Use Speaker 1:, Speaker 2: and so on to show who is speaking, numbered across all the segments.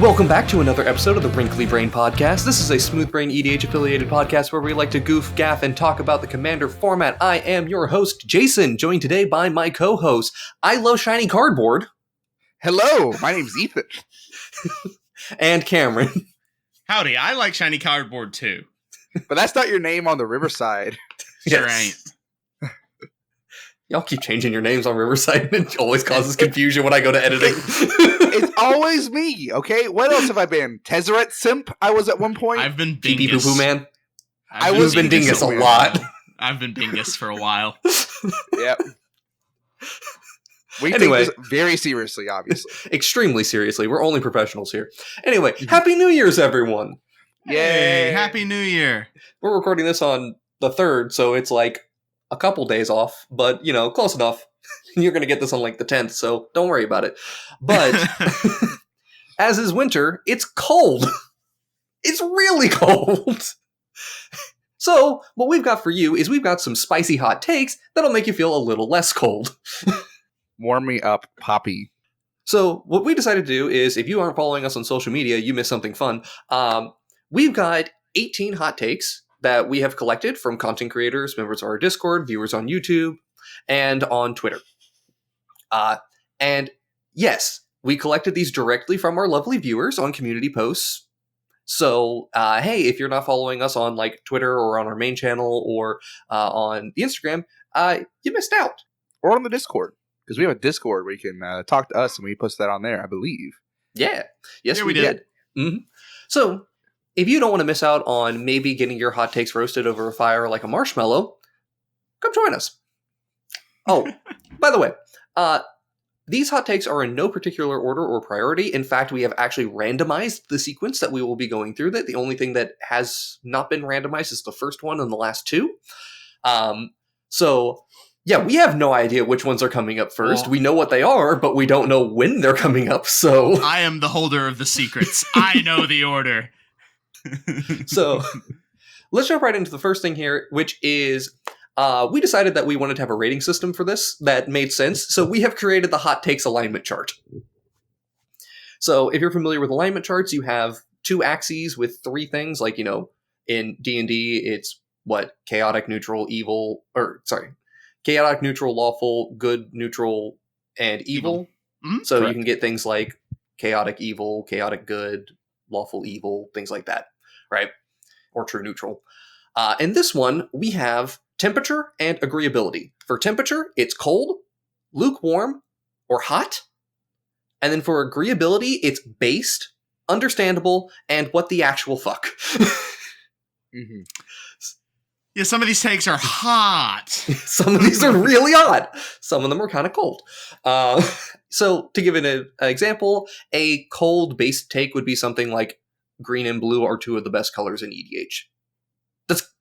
Speaker 1: Welcome back to another episode of the Wrinkly Brain Podcast. This is a Smooth Brain EDH affiliated podcast where we like to goof, gaff, and talk about the Commander format. I am your host, Jason, joined today by my co-host, I Love Shiny Cardboard.
Speaker 2: Hello, my name's Ethan.
Speaker 1: And Cameron.
Speaker 3: Howdy, I like shiny cardboard too.
Speaker 2: But that's not your name on the Riverside.
Speaker 3: Sure ain't.
Speaker 1: Y'all keep changing your names on Riverside and it always causes confusion when I go to editing.
Speaker 2: It's always me, okay? What else have I been? Tezzeret Simp, I was at one point.
Speaker 3: I've been
Speaker 1: Pee
Speaker 3: Dingus.
Speaker 1: Poo Poo Man.
Speaker 3: I've
Speaker 1: been Dingus a lot.
Speaker 3: I've been Dingus for a while.
Speaker 2: Yep. We
Speaker 1: Anyway.
Speaker 2: take this very seriously, obviously.
Speaker 1: Extremely seriously. We're only professionals here. Anyway, Happy New Year's, everyone.
Speaker 2: Yay!
Speaker 3: Hey, Happy New Year.
Speaker 1: We're recording this on the 3rd, so it's like a couple days off, but, you know, close enough. You're going to get this on like the 10th, so don't worry about it. But as is winter, it's cold. It's really cold. So what we've got for you is we've got some spicy hot takes that'll make you feel a little less cold.
Speaker 2: Warm me up, Poppy.
Speaker 1: So what we decided to do is, if you aren't following us on social media, you missed something fun. We've got 18 hot takes that we have collected from content creators, members of our Discord, viewers on YouTube, and on Twitter. And yes, we collected these directly from our lovely viewers on community posts. So, hey, if you're not following us on like Twitter or on our main channel or on the Instagram, you missed out.
Speaker 2: Or on the Discord. Because we have a Discord where you can talk to us and we post that on there, I believe.
Speaker 1: Yeah. Yes,
Speaker 3: Yeah,
Speaker 1: we
Speaker 3: we
Speaker 1: did. Mm-hmm. So, if you don't want to miss out on maybe getting your hot takes roasted over a fire like a marshmallow, come join us. Oh, by the way, these hot takes are in no particular order or priority. In fact, we have actually randomized the sequence that we will be going through. That the only thing that has not been randomized is the first one and the last two. So, yeah, we have no idea which ones are coming up first.
Speaker 3: Well,
Speaker 1: we know what they are, but we don't know when they're coming up, so...
Speaker 3: I am the holder of the secrets. I know the order.
Speaker 1: So, let's jump right into the first thing here, which is... we decided that we wanted to have a rating system for this that made sense, so we have created the hot takes alignment chart. So, if you're familiar with alignment charts, you have 2 axes with 3 things, like, you know, in D&D, it's, chaotic, neutral, evil, chaotic, neutral, lawful, good, neutral, and evil.
Speaker 3: Mm-hmm.
Speaker 1: So
Speaker 2: Correct.
Speaker 1: you can get things like chaotic evil, chaotic good, lawful evil, things like that, right? Or true neutral. In this one, we have temperature and agreeability. For temperature, it's cold, lukewarm, or hot. And then for agreeability, it's based, understandable, and what the actual fuck.
Speaker 2: Mm-hmm.
Speaker 3: Yeah, some of these takes are hot.
Speaker 1: Some of these are really hot. Some of them are kind of cold. So to give it an example, a cold-based take would be something like green and blue are 2 of the best colors in EDH. That's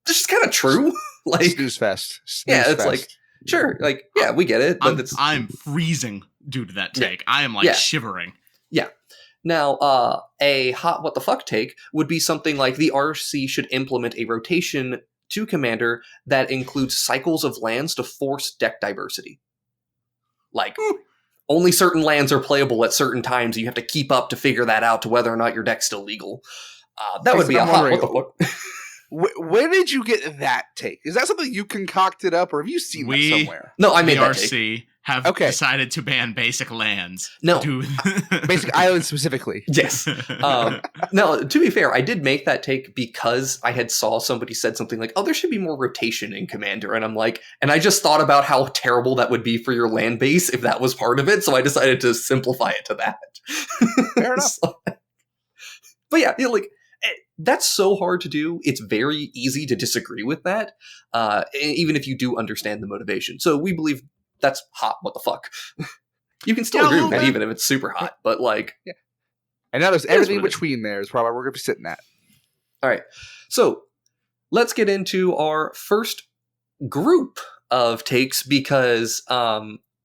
Speaker 1: just kind of true. Like,
Speaker 2: Snooze fest.
Speaker 1: yeah, it's like, sure, like, yeah, we get it. But
Speaker 3: I'm freezing due to that take. I am shivering.
Speaker 1: Yeah. Now, a hot what the fuck take would be something like the RC should implement a rotation to Commander that includes cycles of lands to force deck diversity. Like, only certain lands are playable at certain times, and you have to keep up to figure that out to whether or not your deck's still legal. That would be a hot what the fuck.
Speaker 2: Where did you get that take? Is that something you concocted up, or have you seen that somewhere?
Speaker 1: No, I made
Speaker 3: the
Speaker 1: that
Speaker 3: RC
Speaker 1: take.
Speaker 3: have decided to ban basic lands.
Speaker 1: No.
Speaker 2: Basic islands specifically.
Speaker 1: Yes. No, to be fair, I did make that take because I had saw somebody said something like, oh, there should be more rotation in Commander. And I'm like, and I just thought about how terrible that would be for your land base if that was part of it. So I decided to simplify it to that.
Speaker 2: Fair enough.
Speaker 1: But yeah, like, that's so hard to do. It's very easy to disagree with that, even if you do understand the motivation. So we believe that's hot. What the fuck? You can still agree with that, even if it's super hot. But like,
Speaker 2: yeah. And now there's everything between there is probably where we're going to be sitting at.
Speaker 1: All right. So let's get into our first group of takes because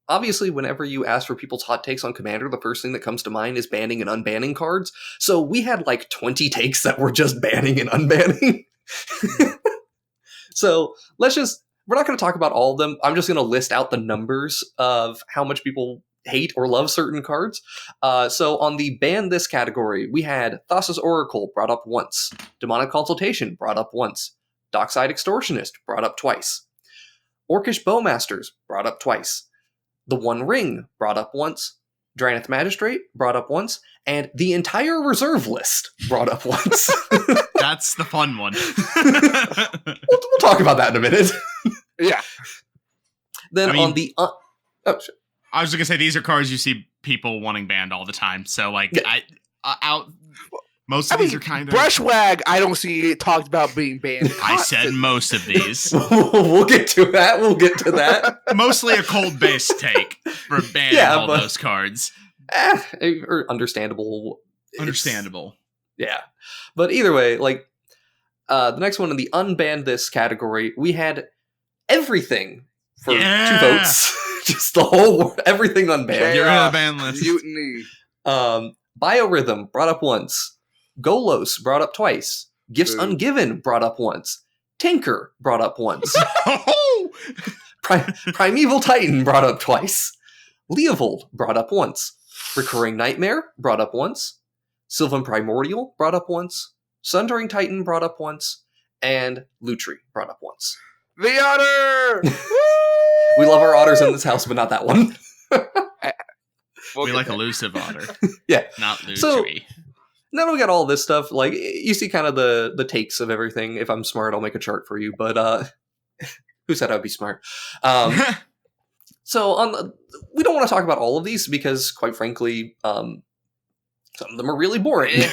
Speaker 1: obviously, whenever you ask for people's hot takes on Commander, the first thing that comes to mind is banning and unbanning cards. So we had like 20 takes that were just banning and unbanning. So we're not going to talk about all of them. I'm just going to list out the numbers of how much people hate or love certain cards. So on the ban this category, we had Thassa's Oracle brought up once, Demonic Consultation brought up once, Dockside Extortionist brought up twice, Orcish Bowmasters brought up twice, The One Ring brought up once, Drannith Magistrate brought up once, and the entire reserve list brought up once.
Speaker 3: That's the fun one.
Speaker 1: We'll talk about that in a minute.
Speaker 2: Yeah.
Speaker 1: Then
Speaker 3: I mean,
Speaker 1: on the... I was
Speaker 3: just going to say, these are cards you see people wanting banned all the time. So, like,
Speaker 1: yeah.
Speaker 3: Most of these are kind of...
Speaker 2: Brushwag, I don't see it talked about being banned.
Speaker 3: I said most of these.
Speaker 1: We'll get to that.
Speaker 3: Mostly a cold-based take for banning all those cards.
Speaker 1: Or understandable.
Speaker 3: Understandable.
Speaker 1: Yeah. But either way, like, the next one in the unbanned this category, we had everything for 2 votes. Just the whole, everything unbanned.
Speaker 3: You're on the ban list.
Speaker 2: Mutiny.
Speaker 1: Biorhythm brought up once. Golos brought up twice. Gifts Ungiven brought up once. Tinker brought up once. Primeval Titan brought up twice. Leovold brought up once. Recurring Nightmare brought up once. Sylvan Primordial brought up once. Sundering Titan brought up once. And Lutri brought up once.
Speaker 2: The otter!
Speaker 1: We love our otters in this house, but not that one.
Speaker 3: We like elusive otter.
Speaker 1: Yeah.
Speaker 3: Not Lutri.
Speaker 1: So, now that we got all this stuff, like, you see kind of the takes of everything. If I'm smart, I'll make a chart for you, but who said I'd be smart? So we don't want to talk about all of these because, quite frankly, some of them are really boring.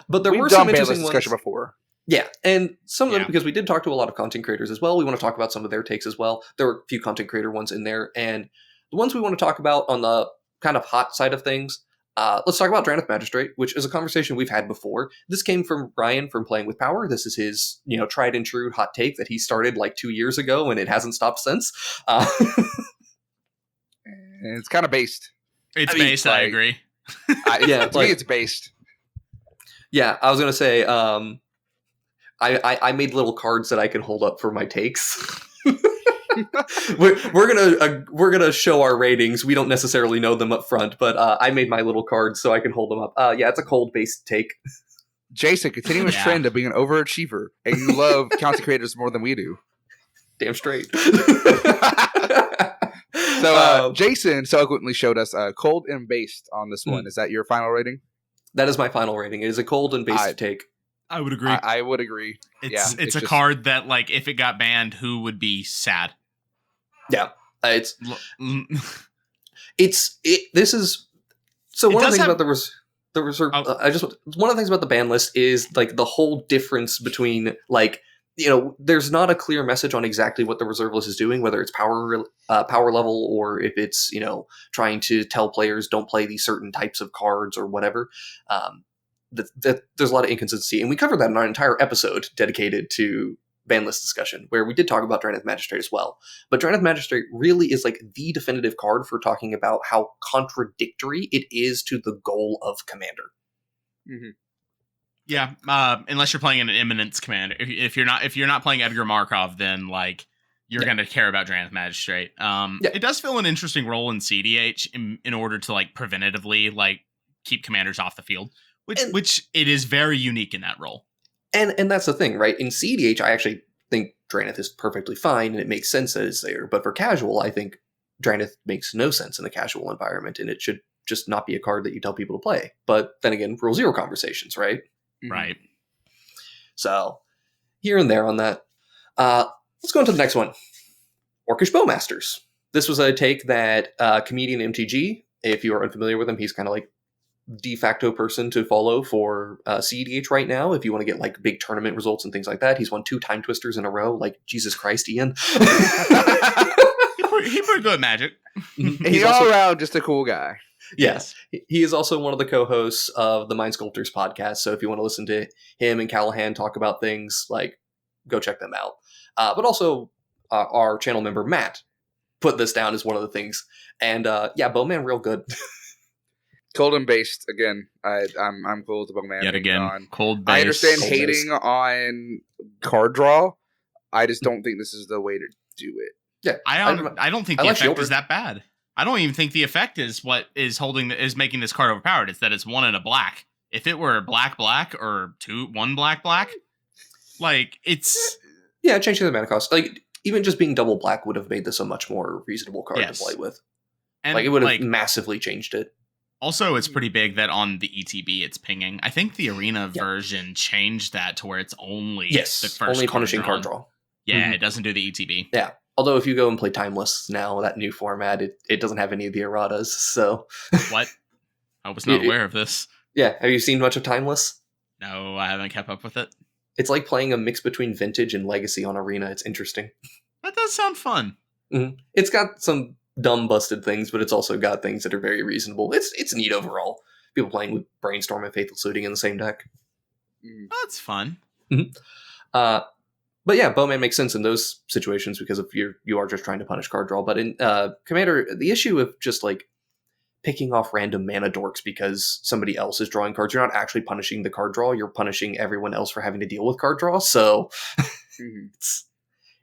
Speaker 1: But there were some interesting ones.
Speaker 2: Discussion before.
Speaker 1: Yeah, and some of them, because we did talk to a lot of content creators as well, we want to talk about some of their takes as well. There were a few content creator ones in there, and the ones we want to talk about on the kind of hot side of things, let's talk about Drannith Magistrate, which is a conversation we've had before. This came from Ryan from Playing with Power. This is his, tried and true hot take that he started like 2 years ago, and it hasn't stopped since.
Speaker 2: It's kind of based.
Speaker 3: It's based, I agree.
Speaker 2: To me, it's based.
Speaker 1: Yeah, I was going to say, I made little cards that I can hold up for my takes. we're gonna show our ratings. We don't necessarily know them up front, but I made my little cards so I can hold them up. Yeah, it's a cold based take.
Speaker 2: Jason, continuous trend of being an overachiever, and you love content creators more than we do.
Speaker 1: Damn straight.
Speaker 2: So Jason so eloquently showed us cold and based on this one. Is that your final rating?
Speaker 1: That is my final rating. It is a cold and based take.
Speaker 3: I would agree.
Speaker 2: I would agree.
Speaker 3: It's a card that, like, if it got banned, who would be sad?
Speaker 1: Yeah, this is so. One of the things about the reserve, one of the things about the ban list is like the whole difference between, like, there's not a clear message on exactly what the reserve list is doing, whether it's power level or if it's trying to tell players don't play these certain types of cards or whatever. There's a lot of inconsistency, and we covered that in our entire episode dedicated to ban list discussion, where we did talk about Drannith Magistrate as well. But Drannith Magistrate really is like the definitive card for talking about how contradictory it is to the goal of Commander.
Speaker 2: Mm-hmm.
Speaker 3: Yeah, unless you're playing an Eminence Commander. If you're not playing Edgar Markov, then like you're going to care about Drannith Magistrate. It does fill an interesting role in cEDH in order to like preventatively like keep commanders off the field. Which it is very unique in that role. And
Speaker 1: that's the thing, right? In cEDH, I actually think Drannith is perfectly fine, and it makes sense that it's there. But for casual, I think Drannith makes no sense in a casual environment, and it should just not be a card that you tell people to play. But then again, Rule 0 conversations, right?
Speaker 3: Right.
Speaker 1: So, here and there on that. Let's go into the next one. Orcish Bowmasters. This was a take that Comedian MTG, if you are unfamiliar with him, he's kind of like de facto person to follow for cEDH right now. If you want to get like big tournament results and things like that, he's won 2 Time Twisters in a row. Like, Jesus Christ, Ian.
Speaker 3: He pretty good at Magic.
Speaker 2: He's all around just a cool guy.
Speaker 1: Yes. He is also one of the co-hosts of the Mind Sculptors podcast. So if you want to listen to him and Callahan talk about things, like, go check them out. But also our channel member Matt put this down as one of the things. And Bowman, real good.
Speaker 2: Cold and based again. I'm cool with the Bowman.
Speaker 3: Yet again, cold based.
Speaker 2: I understand hating on card draw. I just don't think this is the way to do it.
Speaker 1: Yeah,
Speaker 3: I don't think the effect is that bad. I don't even think the effect is what is making this card overpowered. It's that it's 1 and a black. If it were black or 1 black, like it's
Speaker 1: changing the mana cost. Like even just being double black would have made this a much more reasonable card to play with. And like it would have massively changed it.
Speaker 3: Also, it's pretty big that on the ETB it's pinging. I think the arena version changed that to where it's only the first
Speaker 1: only punishing card draw.
Speaker 3: Yeah, it doesn't do the ETB.
Speaker 1: Yeah. Although if you go and play Timeless now, that new format, it doesn't have any of the erratas, so...
Speaker 3: What? I was not aware of this.
Speaker 1: Yeah, have you seen much of Timeless?
Speaker 3: No, I haven't kept up with it.
Speaker 1: It's like playing a mix between Vintage and Legacy on Arena. It's interesting.
Speaker 3: That does sound fun.
Speaker 1: Mm-hmm. It's got some dumb, busted things, but it's also got things that are very reasonable. It's neat overall. People playing with Brainstorm and Faithful Looting in the same deck.
Speaker 3: That's fun.
Speaker 1: Mm-hmm. But yeah, Bowman makes sense in those situations because if you are just trying to punish card draw. But in Commander, the issue of just like picking off random mana dorks because somebody else is drawing cards, you're not actually punishing the card draw. You're punishing everyone else for having to deal with card draw. So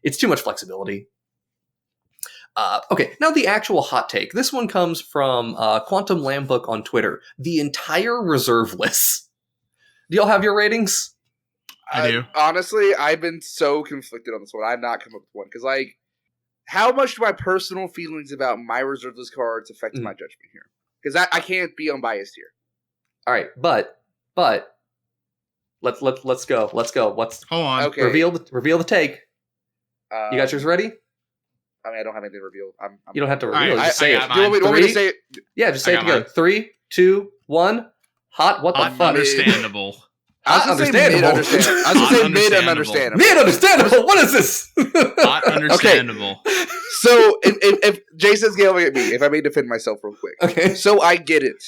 Speaker 1: it's too much flexibility. Okay, now the actual hot take. This one comes from Quantum Lambook on Twitter. The entire reserve list. Do y'all have your ratings?
Speaker 3: I do.
Speaker 2: Honestly, I've been so conflicted on this one. I've not come up with one. Because, like, how much do my personal feelings about my reserve list cards affect my judgment here? Because I can't be unbiased here.
Speaker 1: All right, but let's go. Let's go.
Speaker 3: Hold on.
Speaker 2: Okay.
Speaker 1: Reveal the take. You got yours ready?
Speaker 2: I mean, I don't have anything to reveal.
Speaker 1: You don't have to reveal.
Speaker 3: Right,
Speaker 1: just say it.
Speaker 2: Do you want me to say it?
Speaker 1: Yeah, just say it together. 3, 2, 1. Hot. What the fuck?
Speaker 3: Understandable.
Speaker 2: I was going to say mid-understandable. I was going to say mid-understandable.
Speaker 1: Mid-understandable? What is this?
Speaker 3: Not understandable.
Speaker 2: Okay. So, if Jason's yelling at me, if I may defend myself real quick.
Speaker 1: Okay.
Speaker 2: So, I get it.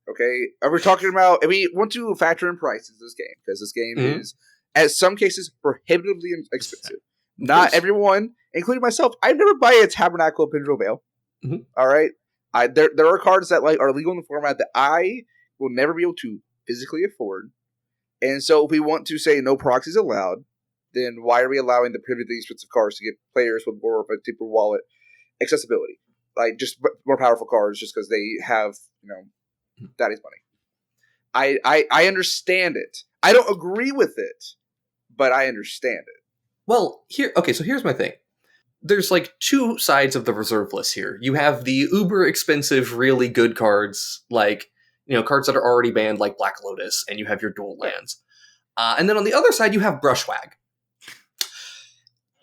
Speaker 2: Okay? Are we talking about... we want to factor in prices this game, because this game is, at some cases, prohibitively expensive. Not everyone, including myself, I never buy a Tabernacle of Pendrell Vale. All right? There are cards that are legal in the format that I will never be able to physically afford. And so if we want to say no proxies allowed, then why are we allowing the prohibitively expensive cards to get players with more of a deeper wallet accessibility? Like, just more powerful cards just because they have, daddy's money. I understand it. I don't agree with it, but I understand it.
Speaker 1: Well, so here's my thing. There's like two sides of the reserve list here. You have the uber expensive, really good cards, like, cards that are already banned, like Black Lotus, and you have your dual lands. And then on the other side, you have Brushwag.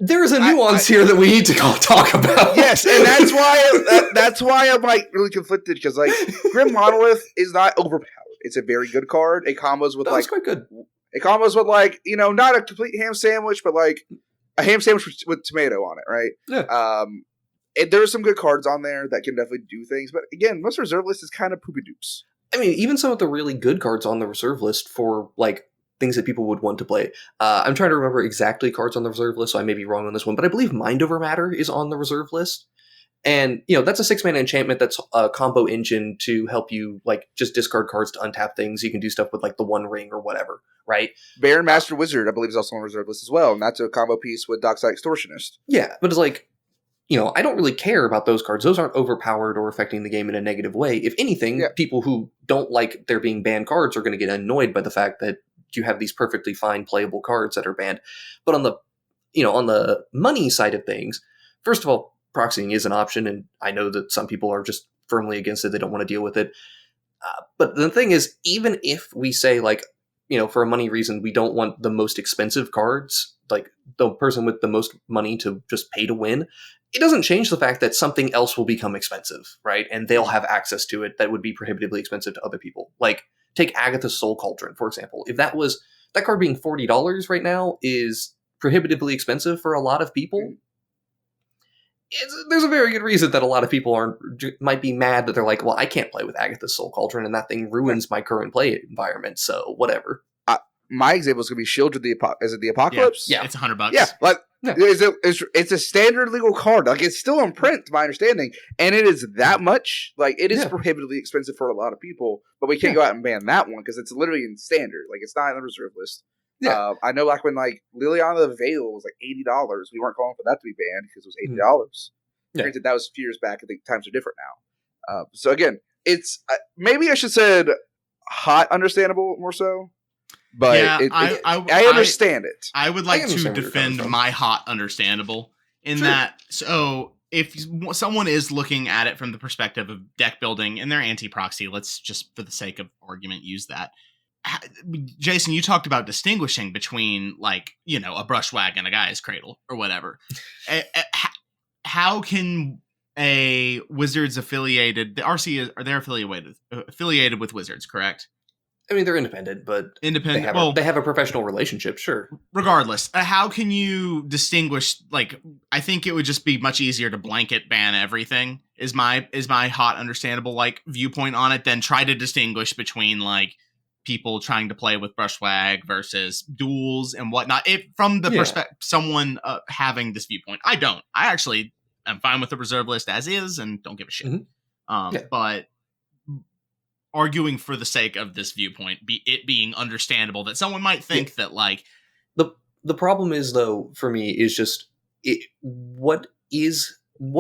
Speaker 1: There is a nuance here that we need to talk about.
Speaker 2: Yes, and that's why I'm like really conflicted, because like Grim Monolith is not overpowered. It's a very good card. It combos with
Speaker 1: That's quite good.
Speaker 2: It combos with like, not a complete ham sandwich, but like a ham sandwich with tomato on it, right?
Speaker 1: Yeah.
Speaker 2: There are some good cards on there that can definitely do things, but again, most reserve list is kind of poopy doops.
Speaker 1: I mean, even some of the really good cards on the reserve list for, like, things that people would want to play. I'm trying to remember exactly cards on the reserve list, so I may be wrong on this one, but I believe Mind Over Matter is on the reserve list. And, that's a 6-mana enchantment that's a combo engine to help you, like, just discard cards to untap things. You can do stuff with, like, the One Ring or whatever, right?
Speaker 2: Baron Master Wizard, I believe, is also on the reserve list as well, and that's a combo piece with Dockside Extortionist.
Speaker 1: Yeah, but it's like, I don't really care about those cards. Those aren't overpowered or affecting the game in a negative way. If anything, people who don't like there being banned cards are going to get annoyed by the fact that you have these perfectly fine playable cards that are banned. But on the, on the money side of things, first of all, proxying is an option, and I know that some people are just firmly against it. They don't want to deal with it. But the thing is, even if we say, like, for a money reason, we don't want the most expensive cards, like the person with the most money to just pay to win, it doesn't change the fact that something else will become expensive, right? And they'll have access to it that would be prohibitively expensive to other people. Like, take Agatha's Soul Cauldron, for example. If that card being $40 right now is prohibitively expensive for a lot of people, there's a very good reason that a lot of people might be mad that they're like, well, I can't play with Agatha's Soul Cauldron, and that thing ruins my current play environment, so whatever.
Speaker 2: My example is going to be Shield of the Apocalypse.
Speaker 3: Yeah, it's $100.
Speaker 2: Yeah, like it's a standard legal card. Like, it's still on print, to my understanding, and it is that much. Like, it is prohibitively expensive for a lot of people, but we can't go out and ban that one because it's literally in standard. Like, it's not in the reserve list. Yeah, I know. Like when Liliana the Veil was like $80, we weren't calling for that to be banned because it was $80. Granted, that was a few years back. I think times are different now. So again, it's maybe I should said hot understandable more so. But
Speaker 3: yeah,
Speaker 2: I understand it.
Speaker 3: I would like to defend my hot understandable in that. So if someone is looking at it from the perspective of deck building and they're anti-proxy, let's just for the sake of argument use that. Jason, you talked about distinguishing between like, you know, a brushwag and a guy's cradle or whatever. How can a Wizards affiliated, the RC they're affiliated with Wizards, correct?
Speaker 1: I mean, they're independent, but they have a professional relationship, sure.
Speaker 3: Regardless, how can you distinguish? Like, I think it would just be much easier to blanket ban everything. Is my hot understandable like viewpoint on it? Than try to distinguish between like people trying to play with brushwag versus duels and whatnot. If from the perspective someone having this viewpoint, I don't. I actually am fine with the reserve list as is and don't give a shit. But arguing for the sake of this viewpoint, it being understandable that someone might think that like
Speaker 1: the problem is though for me is just what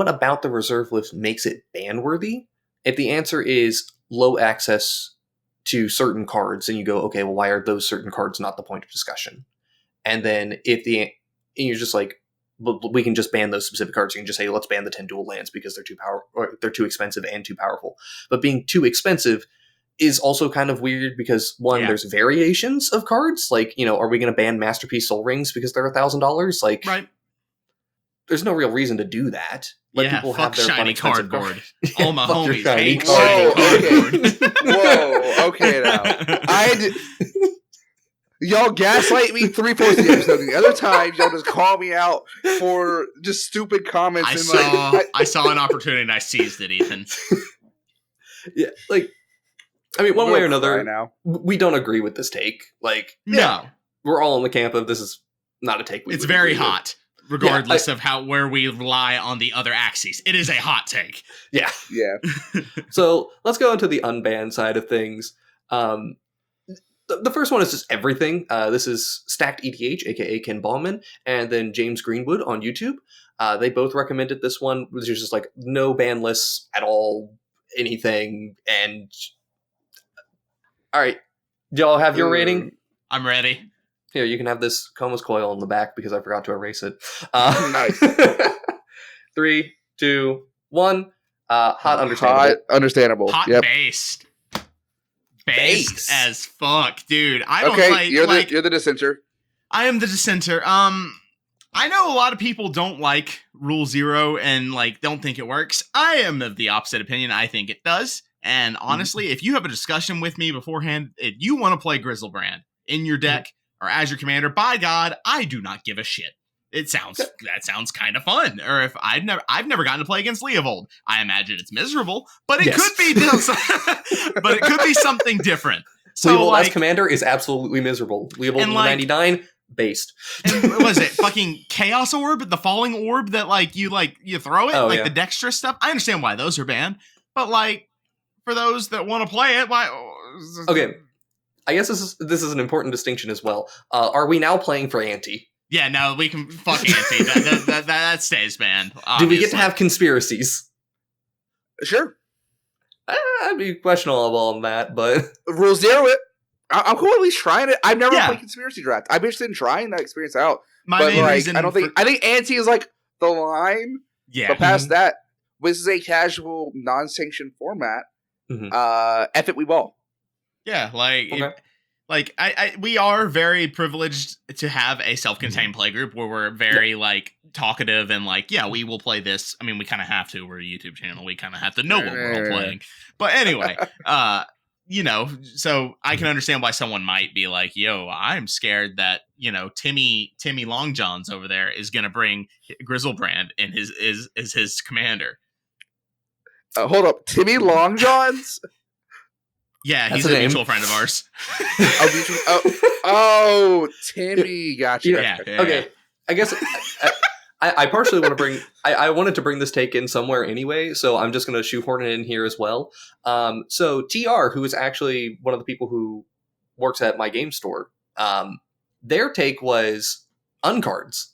Speaker 1: about the reserve list makes it ban worthy? If the answer is low access to certain cards, and you go, okay, well, why are those certain cards not the point of discussion? And then and you're just like, we can just ban those specific cards. You can just say, let's ban the 10 dual lands because they're too expensive and too powerful. But being too expensive is also kind of weird because there's variations of cards. Like, you know, are we going to ban Masterpiece Soul Rings because they're $1,000? Like,
Speaker 3: right.
Speaker 1: There's no real reason to do that. Let people have their
Speaker 3: shiny cardboard. All my
Speaker 1: fuck
Speaker 3: homies
Speaker 1: shiny
Speaker 3: hate
Speaker 1: cardboard.
Speaker 2: Whoa, okay now. Y'all gaslight me 3/4 of the episode. The other times, y'all just call me out for just stupid comments.
Speaker 3: I saw an opportunity and I seized it, Ethan.
Speaker 1: Yeah, like, I mean, one way or another, we don't agree with this take. Like,
Speaker 3: no,
Speaker 1: we're all in the camp of this is not a take.
Speaker 3: It's very hot, regardless of where we rely on the other axes. It is a hot take.
Speaker 1: Yeah.
Speaker 2: Yeah.
Speaker 1: So let's go into the unbanned side of things. The first one is just everything. This is Stacked EDH, aka Ken Ballman, and then James Greenwood on YouTube. They both recommended this one, which is just like no ban lists at all, anything. And all right, do y'all have your rating?
Speaker 3: I'm ready.
Speaker 1: Here, you can have this Coma's coil in the back because I forgot to erase it.
Speaker 2: Nice.
Speaker 1: 3, 2, 1. Hot understandable.
Speaker 3: Hot based. Based as fuck, dude. I don't
Speaker 2: okay, you're the dissenter.
Speaker 3: I am the dissenter. I know a lot of people don't like Rule 0 and like don't think it works. I am of the opposite opinion. I think it does. And honestly, if you have a discussion with me beforehand, if you want to play Grizzlebrand in your deck or as your commander, by God, I do not give a shit. That sounds kind of fun. Or if I've never gotten to play against Leovold. I imagine it's miserable, but it could be but it could be something different. So
Speaker 1: Leovold as commander is absolutely miserable. Leovold 99 based.
Speaker 3: And what was it? Fucking Chaos Orb, the falling orb that you throw it, the dexterous stuff. I understand why those are banned, but like for those that want to play it, why?
Speaker 1: Okay, I guess this is an important distinction as well. Are we now playing for anti?
Speaker 3: Yeah, no, we can fuck anti. that stays banned. Obviously.
Speaker 1: Do we get to have conspiracies?
Speaker 2: Sure.
Speaker 1: I'd be questionable on that, but
Speaker 2: Rule 0 it. I'm cool at least trying it. I've never played Conspiracy Draft. I'm interested in trying that experience out.
Speaker 3: My main reason
Speaker 2: I think anti is like the line.
Speaker 3: Yeah.
Speaker 2: But past that, this is a casual, non-sanctioned format. F it, we ball.
Speaker 3: Yeah, we are very privileged to have a self-contained playgroup where we're very talkative and we will play this. I mean, we kind of have to. We're a YouTube channel. We kind of have to know what we're all playing. But anyway, so I can understand why someone might be like, "Yo, I'm scared that Timmy Longjohns over there is gonna bring Grizzlebrand and is his commander."
Speaker 2: Hold up, Timmy Longjohns.
Speaker 3: Yeah, he's a mutual friend of ours.
Speaker 2: Timmy, gotcha.
Speaker 1: Yeah. Okay, I guess I partially want to bring. I wanted to bring this take in somewhere anyway, so I'm just going to shoehorn it in here as well. So TR, who is actually one of the people who works at my game store, their take was uncards.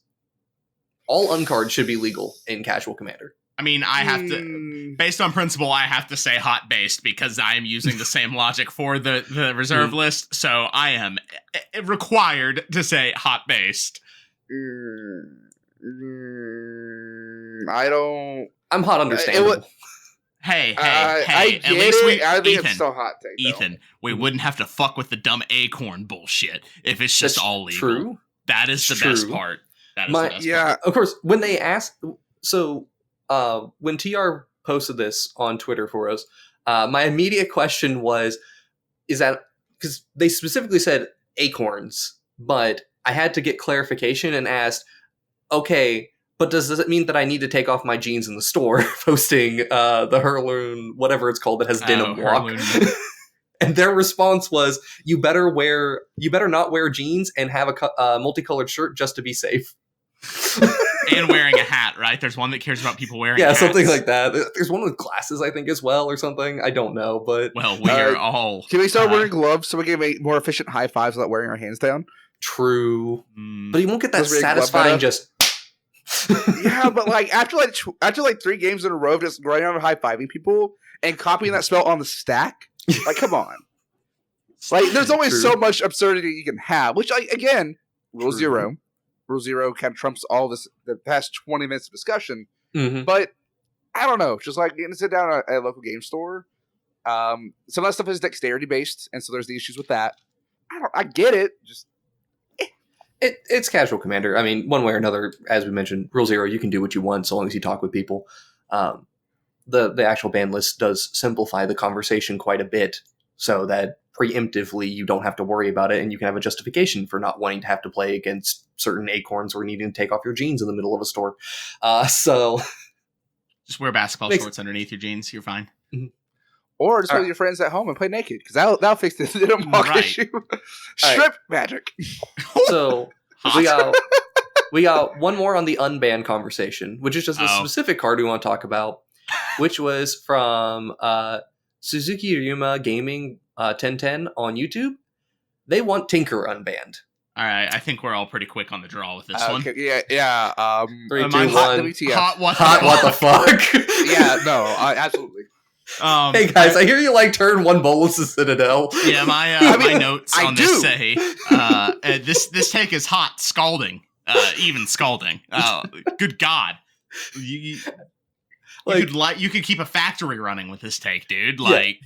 Speaker 1: All uncards should be legal in Casual Commander.
Speaker 3: I mean, I have to, based on principle, I have to say hot based because I am using the same logic for the reserve list. So I am required to say hot based.
Speaker 2: I don't.
Speaker 1: I'm hot understandable.
Speaker 3: Hey,
Speaker 2: I
Speaker 3: at least
Speaker 2: I think
Speaker 3: Ethan,
Speaker 2: it's still hot take.
Speaker 3: Ethan, we wouldn't have to fuck with the dumb acorn bullshit if it's just all legal.
Speaker 1: True.
Speaker 3: That is the best part. That is the best part.
Speaker 1: Of course, when they asked, so when TR posted this on Twitter for us, my immediate question was, is that, because they specifically said acorns, but I had to get clarification and asked, okay, but does it mean that I need to take off my jeans in the store posting the Hurloon, whatever it's called, that has denim walk? And their response was, you better not wear jeans and have a multicolored shirt just to be safe.
Speaker 3: And wearing a hat, right? There's one that cares about people wearing hats.
Speaker 1: Something like that. There's one with glasses, I think, as well, or something. I don't know, but...
Speaker 3: Well, we are all...
Speaker 2: Can we start wearing gloves so we can make more efficient high fives without wearing our hands down?
Speaker 1: True. But you won't get that satisfying just...
Speaker 2: Yeah, but like after 3 games in a row of just running around high-fiving people and copying that spell on the stack, like, come on. Like, there's only so much absurdity you can have, which, again, Rule Zero kind of trumps all this, the past 20 minutes of discussion. But I don't know, just like getting to sit down at a local game store. Some of that stuff is dexterity based, and so there's the issues with that. I get it. Just
Speaker 1: it's casual, Commander. I mean, one way or another, as we mentioned, Rule Zero, you can do what you want so long as you talk with people. The actual ban list does simplify the conversation quite a bit, so that preemptively you don't have to worry about it, and you can have a justification for not wanting to have to play against certain acorns or needing to take off your jeans in the middle of a store. So
Speaker 3: just wear basketball shorts underneath your jeans. You're fine.
Speaker 2: Or just go with your friends at home and play naked, because that'll fix the denim walk issue. Strip magic.
Speaker 1: So we got one more on the Unban conversation, which is just a specific card we want to talk about, which was from Suzuki Ryuma Gaming 1010 on YouTube. They want Tinker unbanned.
Speaker 3: All right, I think we're all pretty quick on the draw with this one.
Speaker 2: Yeah.
Speaker 1: 3, 2, 1.
Speaker 2: Hot WTF.
Speaker 3: Hot
Speaker 1: What the fuck?
Speaker 2: Yeah, no, absolutely.
Speaker 1: Hey guys, I hear you like turn 1 Bolas' Citadel.
Speaker 3: Yeah, my notes on this say this take is hot, scalding, even scalding. Good God, you could keep a factory running with this take, dude. Like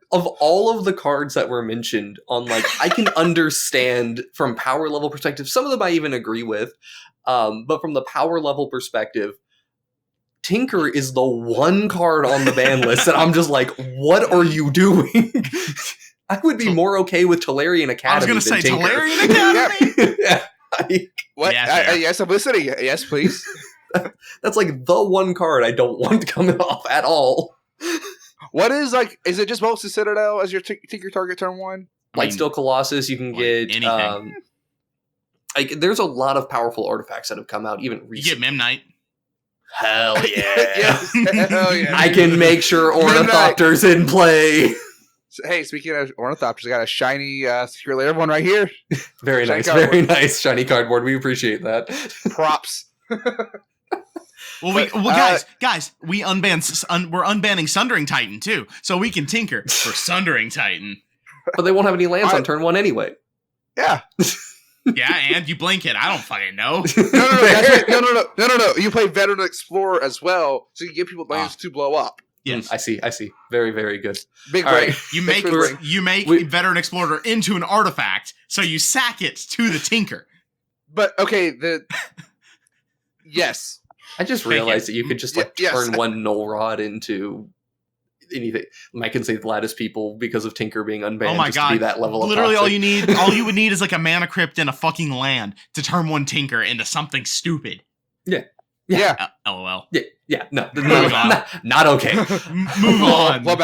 Speaker 1: of all of the cards that were mentioned on, like, I can understand from power level perspective. Some of them I even agree with, but from the power level perspective, Tinker is the one card on the ban list that I'm just like, what are you doing? I would be more okay with Tolarian Academy.
Speaker 3: I was going to say
Speaker 1: Tinker.
Speaker 3: Tolarian Academy.
Speaker 2: What? Yes, I'm listening. Yes, please.
Speaker 1: That's like the one card I don't want coming off at all.
Speaker 2: What is, like, is it just Bolas' Citadel as your Tinker target turn 1?
Speaker 1: Lightsteel Colossus, you can get
Speaker 3: anything.
Speaker 1: There's a lot of powerful artifacts that have come out even recently.
Speaker 3: You get Memnite.
Speaker 1: Hell yeah.
Speaker 2: Yes, hell yeah.
Speaker 1: I can make sure Ornithopter's in play.
Speaker 2: Hey, speaking of Ornithopters, I got a shiny Secret Lair one right here.
Speaker 1: Very nice. Shiny cardboard. We appreciate that.
Speaker 2: Props.
Speaker 3: Guys, we're unbanning Sundering Titan too, so we can tinker for Sundering Titan.
Speaker 1: But they won't have any lands on turn 1 anyway.
Speaker 2: Yeah.
Speaker 3: Yeah, and you blink it. I don't fucking know.
Speaker 2: No. You play Veteran Explorer as well, so you give people lands to blow up.
Speaker 3: Yes,
Speaker 1: I see. Very, very good.
Speaker 2: Big brain.
Speaker 3: Right. You make Veteran Explorer into an artifact, so you sack it to the tinker.
Speaker 2: But okay, yes.
Speaker 1: I just realized that you could just turn 1 Null Rod into anything. I can say Lattice People because of Tinker being unbanned.
Speaker 3: Oh my God.
Speaker 1: To be that level
Speaker 3: literally
Speaker 1: of toxic.
Speaker 3: all you would need is like a mana crypt and a fucking land to turn 1 Tinker into something stupid.
Speaker 1: Yeah.
Speaker 3: LOL.
Speaker 1: Yeah. No, not okay.
Speaker 3: Move on.
Speaker 2: All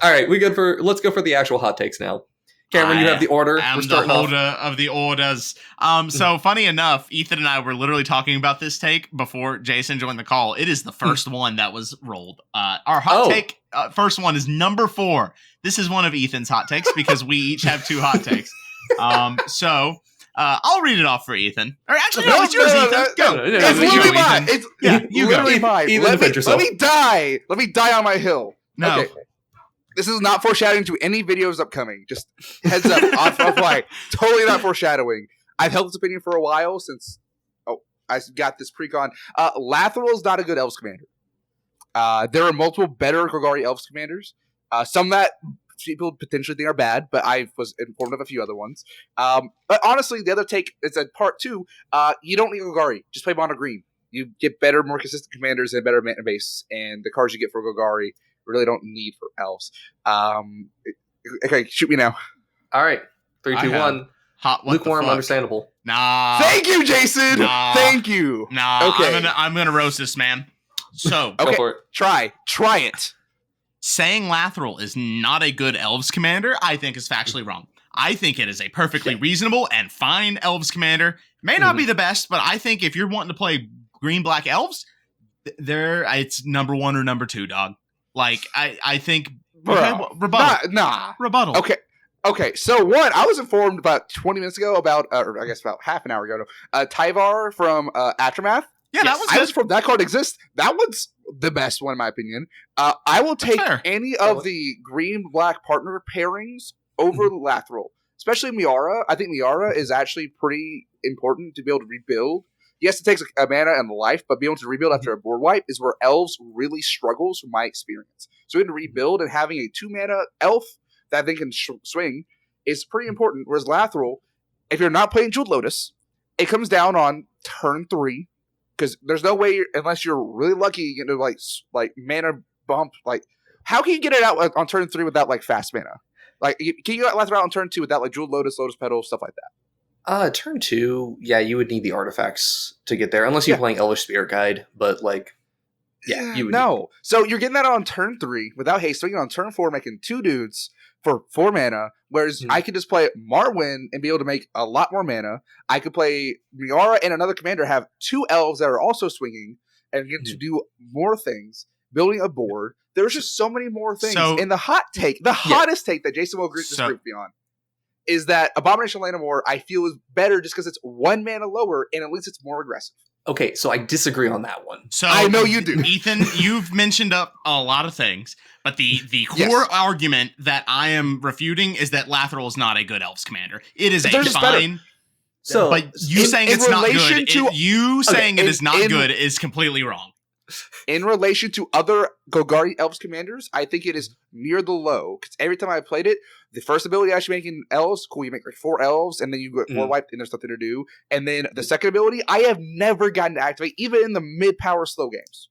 Speaker 1: right. Let's go for the actual hot takes now. Cameron, you have the order.
Speaker 3: I'm the holder of the orders. So funny enough, Ethan and I were literally talking about this take before Jason joined the call. It is the first one that was rolled. Our hot take, first one is number 4. This is one of Ethan's hot takes because we each have 2 hot takes. So I'll read it off for Ethan. Or actually, no, it's yours, Ethan. Go.
Speaker 2: It's literally mine. It's literally mine. Let me die. Let me die on my hill.
Speaker 3: No.
Speaker 2: Okay. This is not foreshadowing to any videos upcoming. Just heads up. off why. Totally not foreshadowing. I've held this opinion for a while since I got this precon. Lathril is not a good Elves commander. There are multiple better Golgari Elves commanders. Some that people potentially think are bad, but I was informed of a few other ones. But honestly, the other take is at part 2. You don't need Golgari. Just play mono green. You get better, more consistent commanders and better mana base, and the cards you get for Golgari really don't need for Elves. Okay, shoot me now.
Speaker 1: All right, 3, 2, 1.
Speaker 3: Hot.
Speaker 1: Lukewarm, understandable.
Speaker 3: Nah.
Speaker 2: Thank you, Jason.
Speaker 3: Nah.
Speaker 2: Thank you.
Speaker 3: Nah.
Speaker 2: Okay.
Speaker 3: I'm gonna roast this man. So
Speaker 2: okay,
Speaker 1: go for it.
Speaker 2: Try it.
Speaker 3: Saying Lathril is not a good Elves commander, I think is factually wrong. I think it is a perfectly reasonable and fine Elves commander. May not be the best, but I think if you're wanting to play green-black Elves, it's number 1 or number 2, dog. Like, I think...
Speaker 2: Bro,
Speaker 3: rebuttal.
Speaker 2: Nah.
Speaker 3: Rebuttal.
Speaker 2: Okay, so one, I was informed about 20 minutes ago about, or I guess about half an hour ago, Tyvar from Aftermath.
Speaker 3: Yeah, that was
Speaker 2: I was informed that card exists. That one's the best one, in my opinion. I will take any of the green-black partner pairings over Lathril, especially Miara. I think Miara is actually pretty important to be able to rebuild. Yes, it takes a mana and life, but being able to rebuild after a board wipe is where Elves really struggles from my experience. So to rebuild and having a 2-mana elf that they can swing is pretty important. Whereas Lathril, if you're not playing Jeweled Lotus, it comes down on turn 3, because there's no way, unless you're really lucky, you get to like mana bump. Like, how can you get it out on turn 3 without like fast mana? Like, can you get Lathril out on turn 2 without like Jeweled Lotus, Lotus Petal, stuff like that?
Speaker 1: Turn 2, yeah, you would need the artifacts to get there, unless you're playing Elvish Spirit Guide, but like, yeah, you would.
Speaker 2: No. So you're getting that on turn 3 without haste, swinging on turn 4, making 2 dudes for 4 mana, whereas I could just play Marwyn and be able to make a lot more mana. I could play Miara and another commander, have 2 elves that are also swinging, and get to do more things, building a board. There's just so many more things. And the hot take, the hottest take that Jason will disagree with me on, is that Abomination Land of War, I feel, is better just because it's 1 mana lower, and at least it's more aggressive.
Speaker 1: Okay, so I disagree on that one.
Speaker 3: So
Speaker 2: I know you do.
Speaker 3: Ethan, you've mentioned up a lot of things, but the core argument that I am refuting is that Lathril is not a good Elves commander. It is a fine...
Speaker 1: So,
Speaker 3: but you saying it's not good, you saying it is not good is completely wrong.
Speaker 2: In relation to other Golgari Elves commanders, I think it is near the low. Because every time I played it, the first ability actually making elves, cool, you make like 4 elves, and then you get 4 wiped, and there's nothing to do. And then the second ability, I have never gotten to activate, even in the mid-power slow games.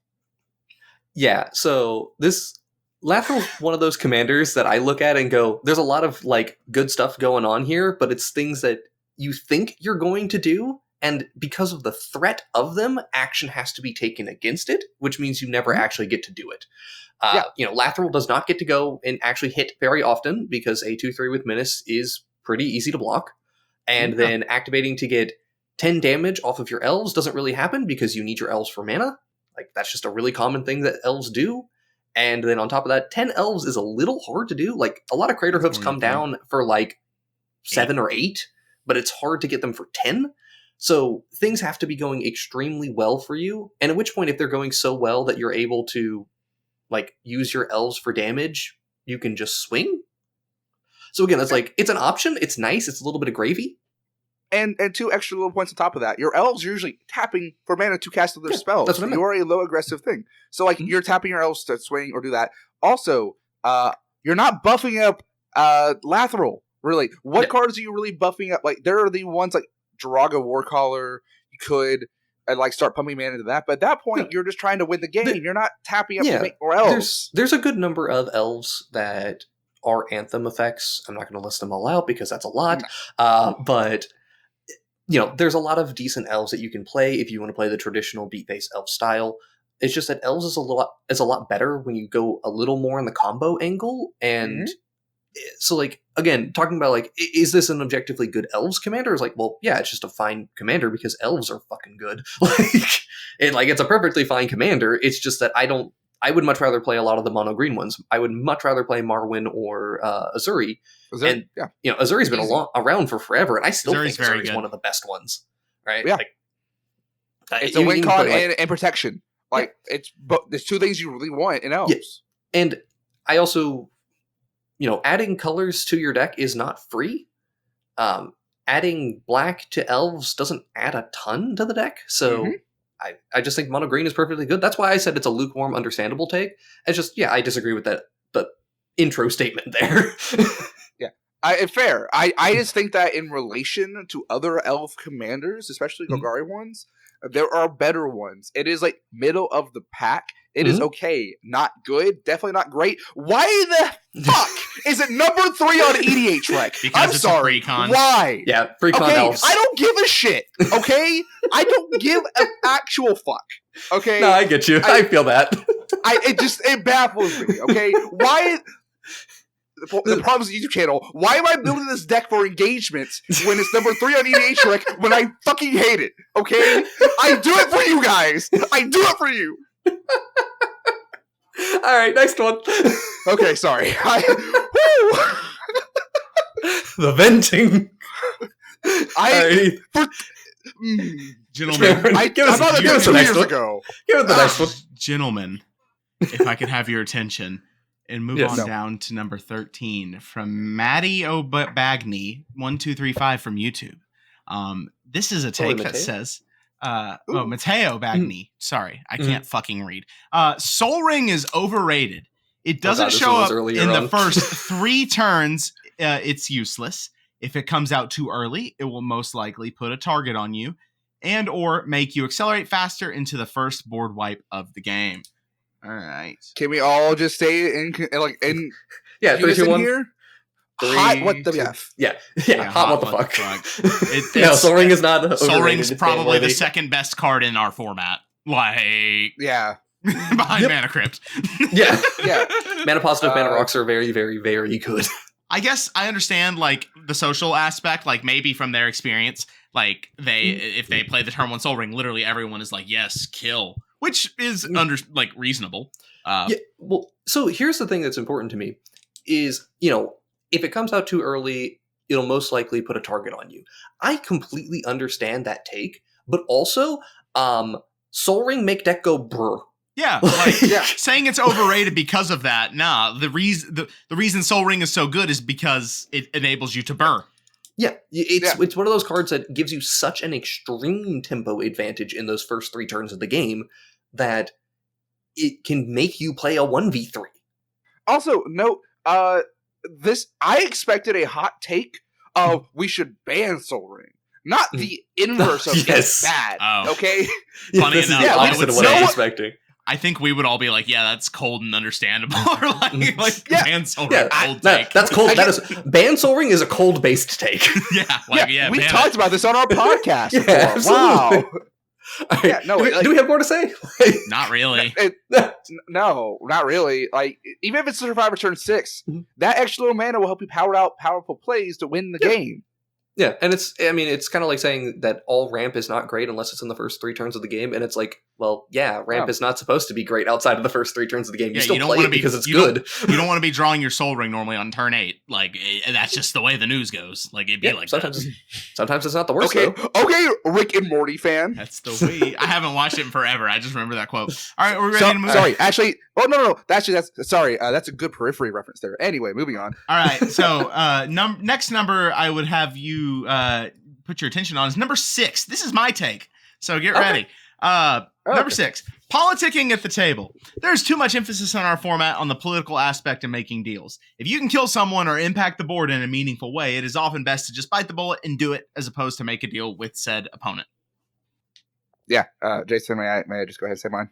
Speaker 1: Yeah, so this Lathril's one of those commanders that I look at and go, there's a lot of like good stuff going on here, but it's things that you think you're going to do, and because of the threat of them, action has to be taken against it, which means you never actually get to do it. Lathril does not get to go and actually hit very often because a 2/3 with Menace is pretty easy to block. And then activating to get 10 damage off of your elves doesn't really happen because you need your elves for mana. Like, that's just a really common thing that elves do. And then on top of that, 10 elves is a little hard to do. Like, a lot of Crater Hooves come down for like 7 or 8, but it's hard to get them for 10. So things have to be going extremely well for you. And at which point, if they're going so well that you're able to like use your elves for damage, you can just swing. So again, that's like, it's an option. It's nice. It's a little bit of gravy.
Speaker 2: And 2 extra little points on top of that. Your elves are usually tapping for mana to cast their spells.
Speaker 1: That's what I meant.
Speaker 2: You are a low aggressive thing. So like you're tapping your elves to swing or do that. Also, you're not buffing up Lathril, really. What cards are you really buffing up? Like, there are the ones like Jiraga Warcaller. You could like start pumping mana into that. But at that point, you're just trying to win the game. You're not tapping up to make more elves.
Speaker 1: There's a good number of elves that are Anthem effects. I'm not going to list them all out because that's a lot. But there's a lot of decent elves that you can play if you want to play the traditional beat-based elf style. It's just that elves is a lot better when you go a little more on the combo angle. And so, like, again, talking about, like, is this an objectively good elves commander? It's like, well, yeah, it's just a fine commander because elves are fucking good. It's a perfectly fine commander. It's just that I would much rather play a lot of the mono green ones. I would much rather play Marwyn or Azuri And Azuri's been around for forever, and I still think Azuri's one of the best ones. Right?
Speaker 2: Yeah.
Speaker 1: Like,
Speaker 2: it's a win con and protection. Like there's two things you really want in Elves.
Speaker 1: Yeah. And I also, adding colors to your deck is not free. Adding black to Elves doesn't add a ton to the deck, so I just think mono green is perfectly good. That's why I said it's a lukewarm, understandable take. It's just, I disagree with the intro statement there.
Speaker 2: Fair. I just think that in relation to other elf commanders, especially Golgari ones, there are better ones. It is like middle of the pack. It is okay. Not good. Definitely not great. Why the fuck is it number 3 on EDH Rec?
Speaker 3: Because it's sorry.
Speaker 2: Precon. Why?
Speaker 1: Yeah, Precon Elves.
Speaker 2: I don't give a shit. Okay? I don't give an actual fuck. Okay?
Speaker 1: No, I get you. I feel that.
Speaker 2: It baffles me. Okay? Why... The problem's the YouTube channel. Why am I building this deck for engagements when it's number 3 on EDH Rec when I fucking hate it? Okay? I do it for you guys. I do it for you.
Speaker 1: All right, next one.
Speaker 2: Okay, sorry.
Speaker 1: The venting.
Speaker 3: Gentlemen,
Speaker 1: give us the next one. Give it the next one.
Speaker 3: Gentlemen, if I could have your attention. And move down to number 13 from Maddie O'Bagney 1235 from YouTube. This is a take that says, Mateo Bagney. Sorry, I can't fucking read. Soul Ring is overrated. It doesn't show up in the first 3 turns. It's useless. If it comes out too early, it will most likely put a target on you and or make you accelerate faster into the first board wipe of the game. All right.
Speaker 2: Can we all just stay in
Speaker 1: 3, 2, 1
Speaker 2: here? Hot what the f?
Speaker 1: Yeah. Hot what the fuck?
Speaker 3: No,
Speaker 1: Soul Ring is not.
Speaker 3: Soul Ring's probably the second best card in our format. Like behind Mana Crypt.
Speaker 1: Yeah. Mana Positive, Mana Rocks are very, very, very good.
Speaker 3: I guess I understand like the social aspect. Like maybe from their experience, like if they play the turn 1 Soul Ring, literally everyone is like, yes, kill. Which is reasonable.
Speaker 1: Well, so here's the thing that's important to me is, if it comes out too early, it'll most likely put a target on you. I completely understand that take, but also, Soul Ring make deck go brr.
Speaker 3: Yeah, saying it's overrated because of that. Nah, the reason Soul Ring is so good is because it enables you to burr.
Speaker 1: Yeah, it's one of those cards that gives you such an extreme tempo advantage in those first 3 turns of the game that it can make you play a 1v3.
Speaker 2: Also, note, I expected a hot take of we should ban Soul Ring. Not the inverse of it's bad.
Speaker 3: Oh.
Speaker 2: Okay?
Speaker 3: Funny enough,
Speaker 1: I was expecting.
Speaker 3: I think we would all be like, yeah, that's cold and understandable. Or ban Soul Ring, cold take.
Speaker 1: That's cold. Ban Soul Ring is a cold based take.
Speaker 2: We talked about this on our podcast.
Speaker 1: Wow.
Speaker 2: Yeah, no.
Speaker 1: Do we have more to say?
Speaker 3: Not really.
Speaker 2: No, not really. Like, even if it's Survivor turn 6, that extra little mana will help you power out powerful plays to win the game.
Speaker 1: Yeah, and it's kind of like saying that all ramp is not great unless it's in the first 3 turns of the game, and it's like, well, ramp is not supposed to be great outside of the first 3 turns of the game. You still play it because it's good.
Speaker 3: You don't want to be drawing your Soul Ring normally on turn 8. Like, that's just the way the news goes. Like, it'd be like
Speaker 1: sometimes it's not the worst,
Speaker 2: though. Okay, Rick and Morty fan.
Speaker 3: That's the way. I haven't watched it in forever. I just remember that quote. All right, we're ready to move on.
Speaker 2: Sorry, actually, no. That's a good periphery reference there. Anyway, moving on.
Speaker 3: All right, so next number I would have you put your attention on is number 6. This is my take, so get ready. Number 6, politicking at the table. There's too much emphasis on our format on the political aspect of making deals. If you can kill someone or impact the board in a meaningful way, it is often best to just bite the bullet and do it, as opposed to make a deal with said opponent.
Speaker 2: Yeah, Jason, may I just go ahead and say mine?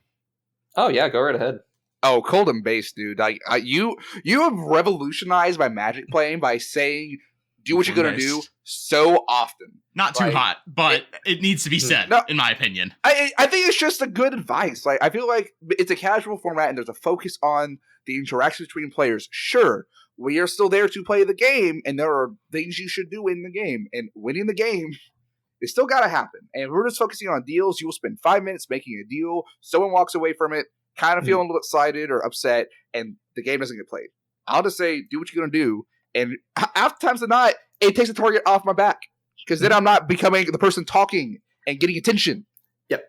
Speaker 1: Oh yeah, go right ahead.
Speaker 2: Oh, cold and base, dude. You have revolutionized my Magic playing by saying do what you're gonna do so often.
Speaker 3: Not too hot, but it needs to be said, in my opinion.
Speaker 2: I think it's just a good advice. Like, I feel like it's a casual format and there's a focus on the interactions between players. Sure, we are still there to play the game, and there are things you should do in the game. And winning the game is still gotta happen. And if we're just focusing on deals, you will spend 5 minutes making a deal, someone walks away from it, kind of feeling a little excited or upset, and the game doesn't get played. I'll just say, do what you're gonna do, And half the times than not, it takes a target off my back. Because then I'm not becoming the person talking and getting attention.
Speaker 1: Yep.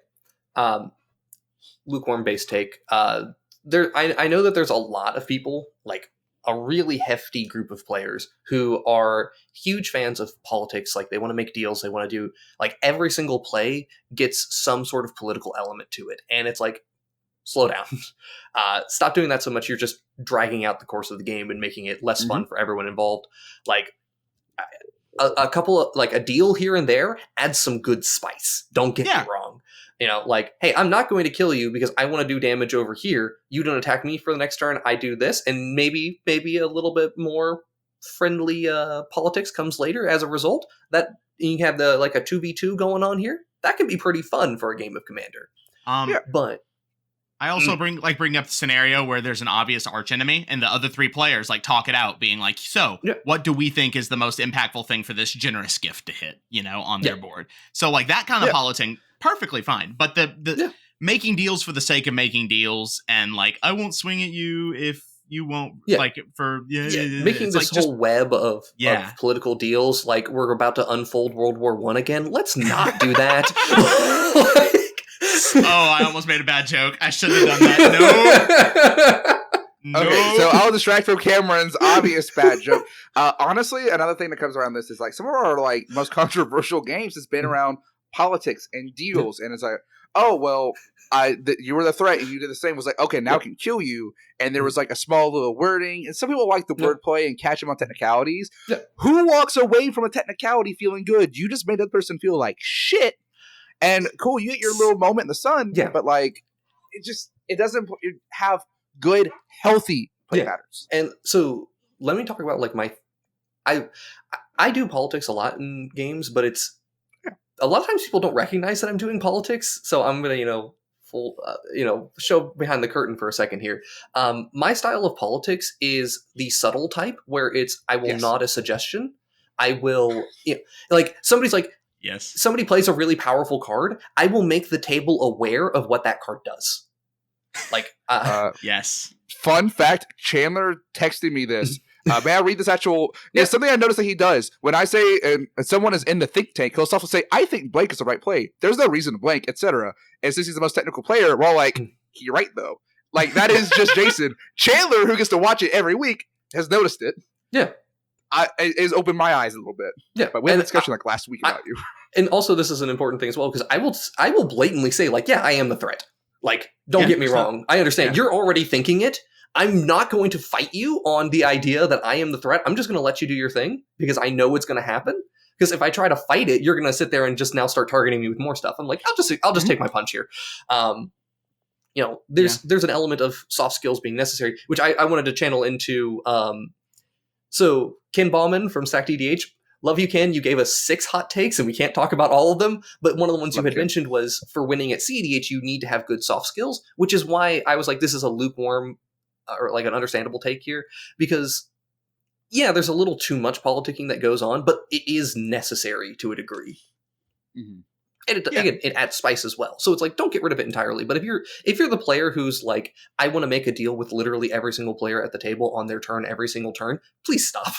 Speaker 1: Lukewarm base take. I know that there's a lot of people, like a really hefty group of players who are huge fans of politics. Like they want to make deals. They want to do, like, every single play gets some sort of political element to it. And it's like, slow down. Stop doing that so much. You're just dragging out the course of the game and making it less fun for everyone involved. Like, a couple of, like, a deal here and there adds some good spice. Don't get me wrong. You know, like, hey, I'm not going to kill you because I want to do damage over here. You don't attack me for the next turn. I do this, and maybe a little bit more friendly politics comes later as a result. That you have a 2v2 going on here. That can be pretty fun for a game of Commander. But
Speaker 3: I also bring up the scenario where there's an obvious archenemy and the other three players like talk it out, being like, so what do we think is the most impactful thing for this generous gift to hit, on their board? So like that kind of politing, perfectly fine. But the making deals for the sake of making deals and like, I won't swing at you if you won't making
Speaker 1: this whole web of political deals, like we're about to unfold World War I again. Let's not do that.
Speaker 3: Oh, I almost made a bad joke. I shouldn't have done that. No.
Speaker 2: Okay, so I'll distract from Cameron's obvious bad joke. Honestly, another thing that comes around this is like some of our like most controversial games has been around politics and deals, and it's like, oh well, you were the threat and you did the same. It was like, okay, now I can kill you, and there was like a small little wording, and some people like the wordplay and catch them on technicalities. Who walks away from a technicality feeling good? You just made that person feel like shit. And cool, you get your little moment in the sun, but like, it doesn't have good, healthy play patterns.
Speaker 1: And so let me talk about like I do politics a lot in games, but it's a lot of times people don't recognize that I'm doing politics. So I'm gonna show behind the curtain for a second here. My style of politics is the subtle type, where I will nod a suggestion. I will like somebody's like.
Speaker 3: Yes.
Speaker 1: Somebody plays a really powerful card, I will make the table aware of what that card does. Like,
Speaker 3: yes.
Speaker 2: Fun fact, Chandler texted me this. May I read this actual... It's something I noticed that he does. When I say someone is in the think tank, he'll also say, I think blank is the right play. There's no reason to blank, etc. And since he's the most technical player, we're all like, you're right, though. Like, that is just Jason. Chandler, who gets to watch it every week, has noticed it.
Speaker 1: Yeah.
Speaker 2: It's opened my eyes a little bit.
Speaker 1: Yeah,
Speaker 2: but we had a discussion like last week about you.
Speaker 1: And also, this is an important thing as well, because I will blatantly say, like, I am the threat. Like, don't get me wrong. I understand. You're already thinking it. I'm not going to fight you on the idea that I am the threat. I'm just going to let you do your thing because I know it's going to happen. Because if I try to fight it, you're going to sit there and just now start targeting me with more stuff. I'm like, I'll just take my punch here. There's an element of soft skills being necessary, which I wanted to channel into. So Ken Bauman from Stacked EDH, love you, Ken. You gave us 6 hot takes, and we can't talk about all of them. But one of the ones you had mentioned was for winning at cEDH, you need to have good soft skills, which is why I was like, this is a lukewarm or like an understandable take here, because there's a little too much politicking that goes on, but it is necessary to a degree. Mm-hmm. And again, it adds spice as well. So it's like, don't get rid of it entirely. But if you're the player who's like, I want to make a deal with literally every single player at the table on their turn, every single turn, please stop.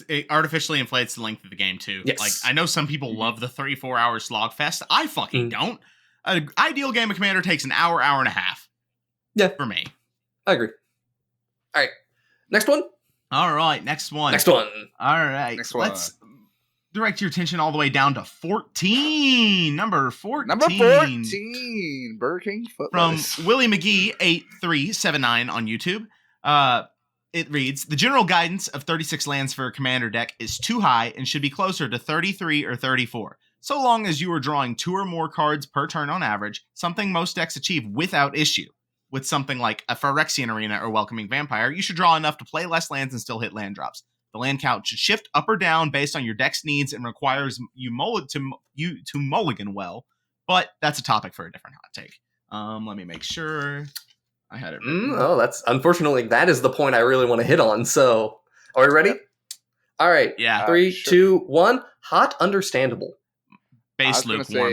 Speaker 3: It artificially inflates the length of the game too.
Speaker 1: Yes.
Speaker 3: Like, I know some people love the 34-hour slog fest. I fucking don't. An ideal game of Commander takes an hour and a half.
Speaker 1: Yeah.
Speaker 3: For me.
Speaker 1: I agree. All right. Next one.
Speaker 3: All right. Next one.
Speaker 1: All
Speaker 3: right. Let's direct your attention all the way down to 14. Number 14.
Speaker 2: Burger King
Speaker 3: From
Speaker 2: Footless.
Speaker 3: Willie McGee 8379 on YouTube. It reads, the general guidance of 36 lands for a commander deck is too high and should be closer to 33 or 34. So long as you are drawing 2 or more cards per turn on average, something most decks achieve without issue. With something like a Phyrexian Arena or Welcoming Vampire, you should draw enough to play less lands and still hit land drops. The land count should shift up or down based on your deck's needs and requires you to mulligan well, but that's a topic for a different hot take. Let me make sure I had it written.
Speaker 1: That's unfortunately that is the point I really want to hit on. So, are we ready? All right.
Speaker 3: Yeah.
Speaker 1: 3, 2, 1. Hot, understandable.
Speaker 3: Base lukewarm.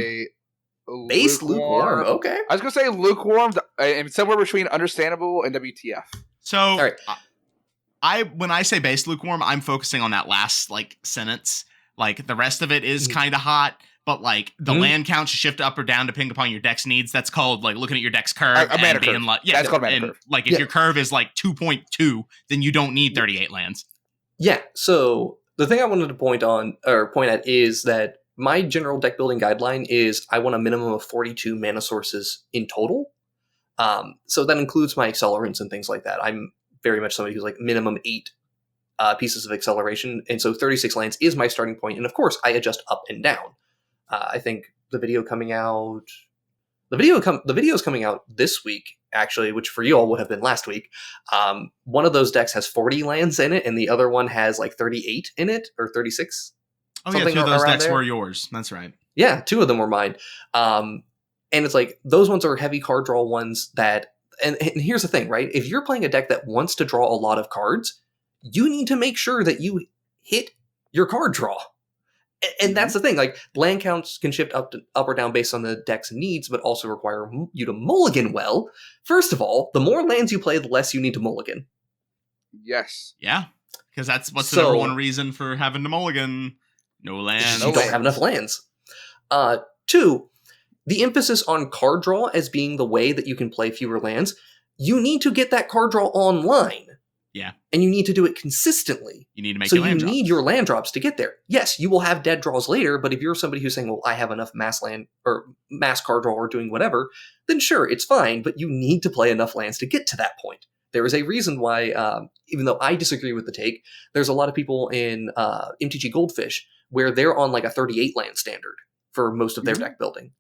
Speaker 1: Base lukewarm. Okay.
Speaker 2: I was gonna say lukewarm, and somewhere between understandable and WTF.
Speaker 3: So, all right. when I say base lukewarm, I'm focusing on that last like sentence. Like the rest of it is kind of hot, but like the land count should shift up or down depending upon your deck's needs. That's called like looking at your deck's curve and being like,
Speaker 2: that's called mana curve.
Speaker 3: Like if your curve is like 2.2, then you don't need 38 lands.
Speaker 1: Yeah. So the thing I wanted to point at is that my general deck building guideline is I want a minimum of 42 mana sources in total. So that includes my accelerants and things like that. I'm very much somebody who's like minimum 8 pieces of acceleration, and so 36 lands is my starting point. And of course, I adjust up and down. I think the video is coming out this week, actually, which for you all would have been last week. One of those decks has 40 lands in it, and the other one has like 38 in it, or 36.
Speaker 3: Oh yeah, 2 of those decks were yours. That's right.
Speaker 1: Yeah, 2 of them were mine. And it's like those ones are heavy card draw ones that. And here's the thing, right? If you're playing a deck that wants to draw a lot of cards, you need to make sure that you hit your card draw. And that's the thing. Like, land counts can shift up or down based on the deck's needs, but also require you to mulligan well. First of all, the more lands you play, the less you need to mulligan.
Speaker 2: Yes.
Speaker 3: Yeah, because that's what's the number one reason for having to mulligan. No lands.
Speaker 1: You don't have enough lands. 2, the emphasis on card draw as being the way that you can play fewer lands. You need to get that card draw online.
Speaker 3: Yeah.
Speaker 1: And you need to do it consistently.
Speaker 3: You need to make
Speaker 1: so
Speaker 3: your land
Speaker 1: you
Speaker 3: drops.
Speaker 1: need your land drops to get there. Yes, you will have dead draws later, but if you're somebody who's saying, well, I have enough mass land or mass card draw or doing whatever, then sure, it's fine, but you need to play enough lands to get to that point. There is a reason why, even though I disagree with the take, there's a lot of people in MTG Goldfish where they're on like a 38 land standard for most of their deck building.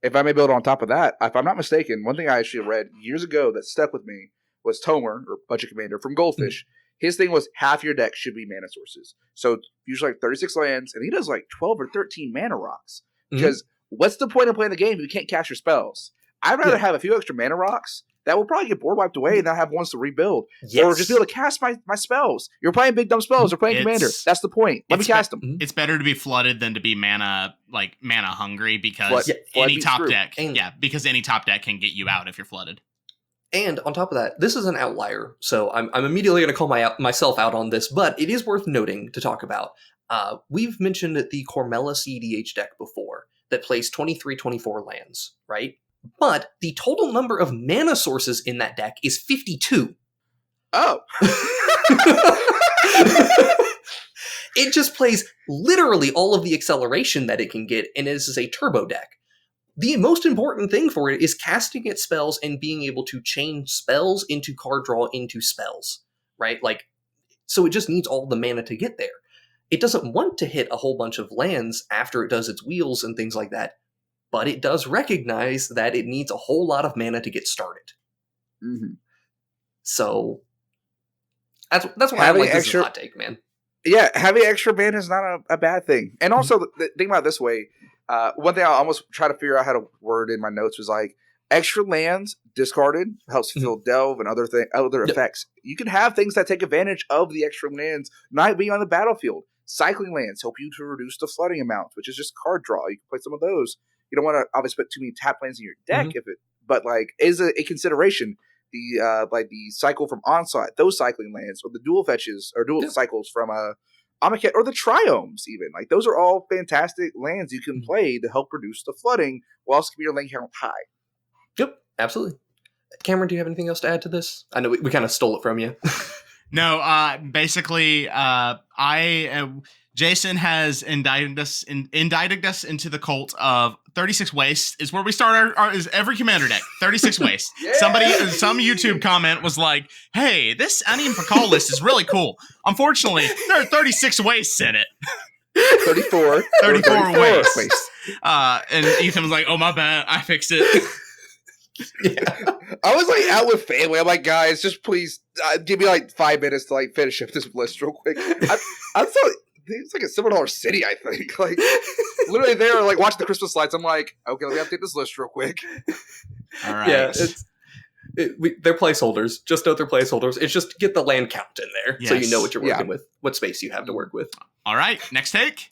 Speaker 2: If I may build on top of that, if I'm not mistaken, one thing I actually read years ago that stuck with me was Tomer, or Budget Commander from Goldfish. His thing was half your deck should be mana sources. So usually like 36 lands, and he does like 12 or 13 mana rocks. Because what's the point of playing the game if you can't cast your spells? I'd rather have a few extra mana rocks that will probably get board wiped away and not have ones to rebuild. Yes. Or just be able to cast my spells. You're playing big dumb spells. You're playing Commander. That's the point. Let me cast them.
Speaker 3: It's better to be flooded than to be mana hungry because any top deck. Because any top deck can get you out if you're flooded.
Speaker 1: And on top of that, this is an outlier, so I'm immediately going to call myself out on this, but it is worth noting to talk about. We've mentioned the Cormella cEDH deck before that plays 23-24 lands, right? But the total number of mana sources in that deck is 52.
Speaker 2: Oh!
Speaker 1: It just plays literally all of the acceleration that it can get, and this is a turbo deck. The most important thing for it is casting its spells and being able to chain spells into card draw into spells, right? Like, so it just needs all the mana to get there. It doesn't want to hit a whole bunch of lands after it does its wheels and things like that, but it does recognize that it needs a whole lot of mana to get started. So that's why I like this hot take, man.
Speaker 2: Yeah, having extra mana is not a bad thing. And also, think about it this way. One thing I almost try to figure out how to word in my notes was like, extra lands discarded helps fulfill delve and other effects. You can have things that take advantage of the extra lands not being on the battlefield. Cycling lands help you to reduce the flooding amount, which is just card draw. You can play some of those. You don't want to obviously put too many tap lands in your deck, but like is a consideration. The cycle from Onslaught, those cycling lands, or the dual fetches or dual cycles from Amaket, or the Triomes, even. Like, those are all fantastic lands you can play to help reduce the flooding while also keeping your land count high.
Speaker 1: Yep, absolutely. Cameron, do you have anything else to add to this? I know we kind of stole it from you.
Speaker 3: No, basically, Jason has indicted us into the cult of 36 waste is where we start is every commander deck. 36 waste. Yeah! Some YouTube comment was like, hey, this Onion for Call list is really cool. Unfortunately, there are 36 wastes in it.
Speaker 2: 34
Speaker 3: wastes. And Ethan was like, oh, my bad. I fixed it.
Speaker 2: Yeah. I was like out with family. I'm like, guys, just please give me like 5 minutes to like finish up this list real quick. I'm so... It's like a $7 city, I think. Like, literally, they were like watching the Christmas lights. I'm like, okay, let me update this list real quick.
Speaker 3: All right.
Speaker 1: Yeah, they're placeholders. Just note they're placeholders. It's just get the land count in there, so you know what you're working with, what space you have to work with.
Speaker 3: All right, next take.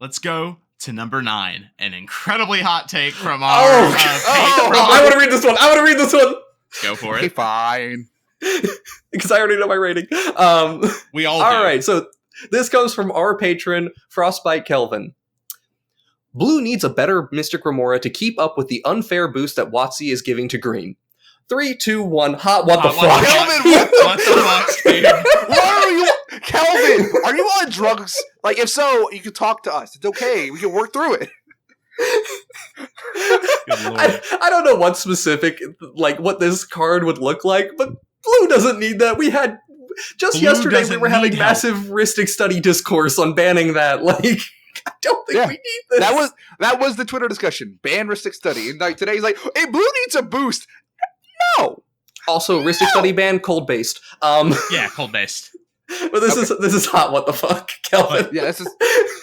Speaker 3: Let's go to number 9. An incredibly hot take from our.
Speaker 1: I want to read this one. Go for it.
Speaker 2: Fine.
Speaker 1: Because I already know my rating.
Speaker 3: We all
Speaker 1: All
Speaker 3: do.
Speaker 1: right, so this comes from our patron, Frostbite Kelvin. Blue needs a better Mystic Remora to keep up with the unfair boost that WotC is giving to green. 3, 2, 1, hot, what the fuck?
Speaker 2: Kelvin,
Speaker 3: What the fuck, dude?
Speaker 2: Why are you, Kelvin? Are you on drugs? Like, if so, you can talk to us. It's okay. We can work through it.
Speaker 1: I don't know what specific, like, what this card would look like, but Blue doesn't need that. We had, just
Speaker 3: Blue
Speaker 1: yesterday, we were having
Speaker 3: need
Speaker 1: massive Ristic study discourse on banning that. Like, I don't think we need this.
Speaker 2: That was the Twitter discussion. Ban Ristic Study. And like today, he's like, hey, Blue needs a boost. No.
Speaker 1: Also, Ristic Study ban, cold based.
Speaker 3: Yeah, cold based.
Speaker 1: But this is hot. What the fuck, Kelvin?
Speaker 2: Yeah, this is.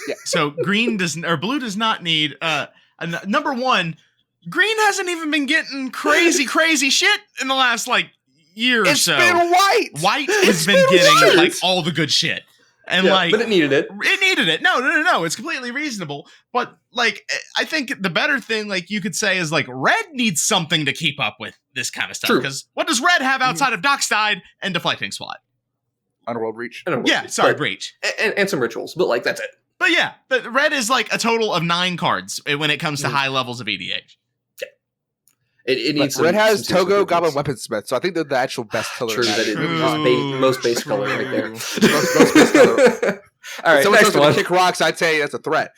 Speaker 2: Yeah.
Speaker 3: So blue does not need. Number one, green hasn't even been getting crazy shit in the last like year or so.
Speaker 2: It's been white.
Speaker 3: White has been getting like all the good shit. And like,
Speaker 1: but it needed it.
Speaker 3: It needed it. No. It's completely reasonable. But like, I think the better thing, like you could say, is like red needs something to keep up with this kind of stuff. Because what does red have outside of Dockstide and Deflecting Swat?
Speaker 2: Underworld Reach.
Speaker 3: Breach.
Speaker 1: And some rituals, but like that's it.
Speaker 3: But yeah, but red is like a total of 9 cards when it comes to high levels of EDH.
Speaker 1: It needs
Speaker 2: red has
Speaker 1: some
Speaker 2: Togo, Goblin, Weaponsmith, so I think they're the actual best color.
Speaker 1: True, that is most base color right there.
Speaker 2: most base color.
Speaker 1: All right,
Speaker 2: someone
Speaker 1: next one.
Speaker 2: Kick rocks, I'd say that's a threat.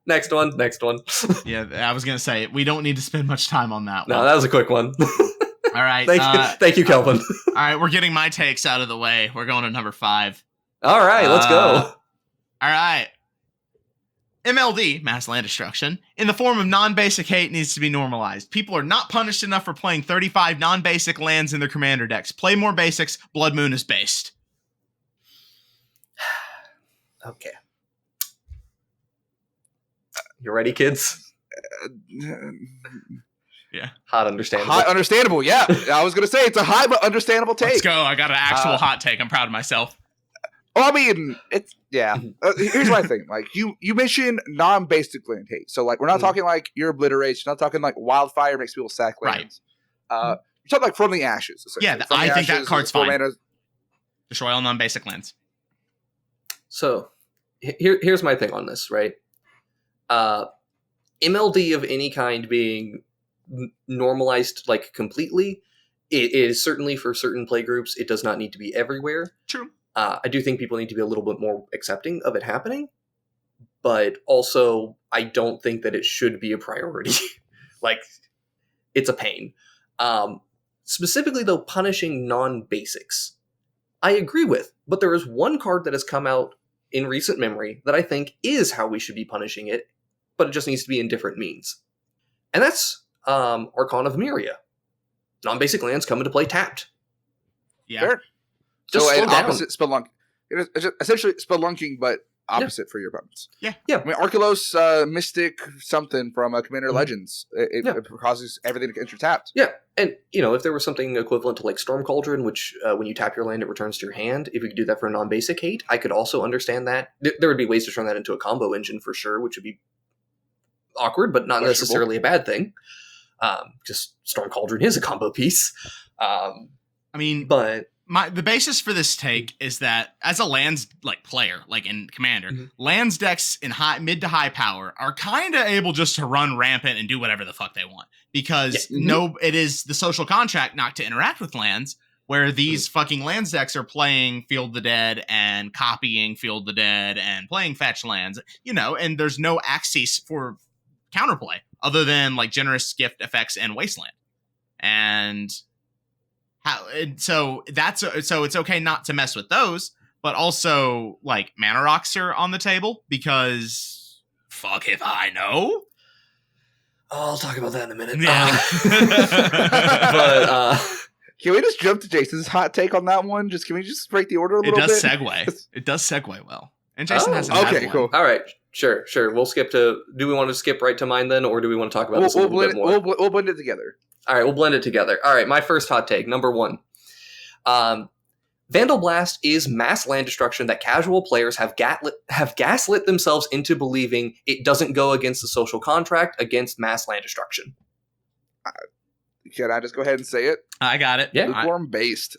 Speaker 1: Next one.
Speaker 3: Yeah, I was gonna say we don't need to spend much time on that one.
Speaker 1: No, that was a quick one.
Speaker 3: All right,
Speaker 1: thank you, Kelvin.
Speaker 3: All right, we're getting my takes out of the way. We're going to number 5.
Speaker 1: All right, let's go.
Speaker 3: All right. MLD, mass land destruction, in the form of non-basic hate needs to be normalized. People are not punished enough for playing 35 non-basic lands in their commander decks. Play more basics. Blood Moon is based.
Speaker 1: Okay. You ready, kids?
Speaker 3: Yeah.
Speaker 1: Hot understandable.
Speaker 2: Hot understandable, yeah. I was going to say, it's a high but understandable take.
Speaker 3: Let's go. I got an actual hot take. I'm proud of myself.
Speaker 2: Well, I mean, it's, yeah. Here's my thing. Like, you mentioned non-basic land hate. So, like, we're not talking like your obliteration. We're not talking like wildfire makes people sack lands. You're talking like From the Ashes.
Speaker 3: Yeah, I think that card's fine. Destroy all non-basic lands.
Speaker 1: So, here's my thing on this, right? MLD of any kind being normalized, like, completely, it is certainly for certain play groups. It does not need to be everywhere.
Speaker 3: True.
Speaker 1: I do think people need to be a little bit more accepting of it happening, but also I don't think that it should be a priority. Like, it's a pain. Specifically, though, punishing non-basics, I agree with, but there is one card that has come out in recent memory that I think is how we should be punishing it, but it just needs to be in different means. And that's Archon of Myria. Non-basic lands come into play tapped.
Speaker 3: Yeah.
Speaker 2: Sure.
Speaker 1: Just
Speaker 2: so
Speaker 1: slow
Speaker 2: an
Speaker 1: down.
Speaker 2: opposite spelunking. It's essentially spelunking, but opposite for your opponents.
Speaker 3: Yeah.
Speaker 1: Yeah.
Speaker 2: I mean, Archelos Mystic something from Commander Legends. It causes everything to enter tapped.
Speaker 1: Yeah, and, you know, if there was something equivalent to, like, Storm Cauldron, which when you tap your land, it returns to your hand, if you could do that for a non-basic hate, I could also understand that. There would be ways to turn that into a combo engine for sure, which would be awkward, but not necessarily a bad thing. Just Storm Cauldron is a combo piece.
Speaker 3: I mean,
Speaker 1: but
Speaker 3: the basis for this take is that as a lands like player, like in Commander, lands decks in mid to high power are kind of able just to run rampant and do whatever the fuck they want, because it is the social contract not to interact with lands, where these fucking lands decks are playing Field the Dead and copying Field the Dead and playing fetch lands, you know, and there's no axis for counterplay other than like generous gift effects and wasteland. And so it's okay not to mess with those, but also like mana rocks are on the table because fuck if I know.
Speaker 1: I'll talk about that in a minute.
Speaker 3: Yeah.
Speaker 1: But
Speaker 2: can we just jump to Jason's hot take on that one? Can we just break the order a little bit?
Speaker 3: It does segue well. And Jason hasn't had one.
Speaker 2: Cool.
Speaker 1: All right. Sure. We'll skip to... Do we want to skip right to mine then, or do we want to talk about this a little bit more?
Speaker 2: We'll blend it together.
Speaker 1: All right, we'll blend it together. All right, my first hot take, number 1. Vandalblast is mass land destruction that casual players have gaslit themselves into believing it doesn't go against the social contract against mass land destruction.
Speaker 2: Can I just go ahead and say it?
Speaker 3: I got it.
Speaker 1: Yeah.
Speaker 2: Lukewarm based,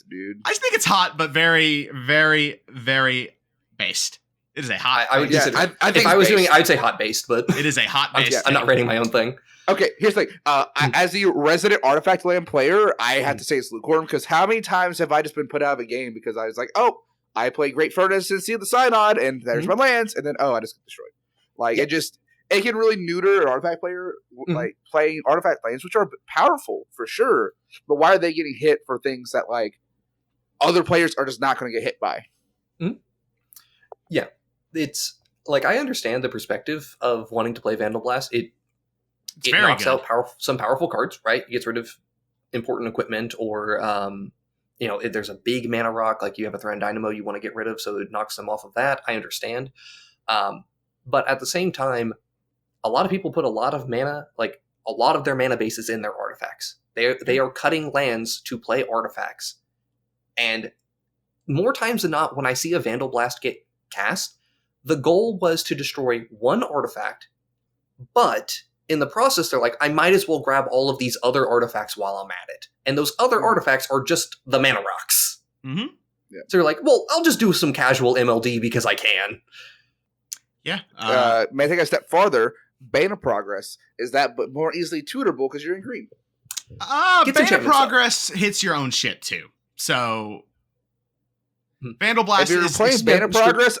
Speaker 2: dude.
Speaker 3: I just think it's hot, but very, very, very based. It is a hot.
Speaker 1: I would consider.
Speaker 2: I think
Speaker 1: if I was
Speaker 2: based.
Speaker 1: doing, I'd say hot based, but
Speaker 3: it is a hot based.
Speaker 1: I'm not rating my own thing.
Speaker 2: Okay, here's the thing. As the resident Artifact Land player, I have to say it's lukewarm because how many times have I just been put out of a game because I was like, oh, I play Great Furnace and Seal the Synod, and there's my lands, and then I just get destroyed. Like it can really neuter an Artifact player, like playing Artifact lands, which are powerful for sure. But why are they getting hit for things that like other players are just not going to get hit by?
Speaker 1: Yeah, it's like I understand the perspective of wanting to play Vandalblast. It knocks out some powerful cards, right? It gets rid of important equipment, or if there's a big mana rock, like you have a Thran Dynamo you want to get rid of, so it knocks them off of that. I understand. But at the same time, a lot of people put a lot of their mana bases in their artifacts. They are cutting lands to play artifacts. And more times than not, when I see a Vandalblast get cast, the goal was to destroy one artifact, but in the process, they're like, I might as well grab all of these other artifacts while I'm at it. And those other artifacts are just the mana rocks.
Speaker 3: Mm-hmm.
Speaker 2: Yeah.
Speaker 1: So you're like, well, I'll just do some casual MLD because I can.
Speaker 2: Yeah. May I take a step farther? Bane of Progress is that, but more easily tutorable because you're in green.
Speaker 3: Bane of Progress hits your own shit too. So Vandalblast
Speaker 2: if you're playing Bane of Progress,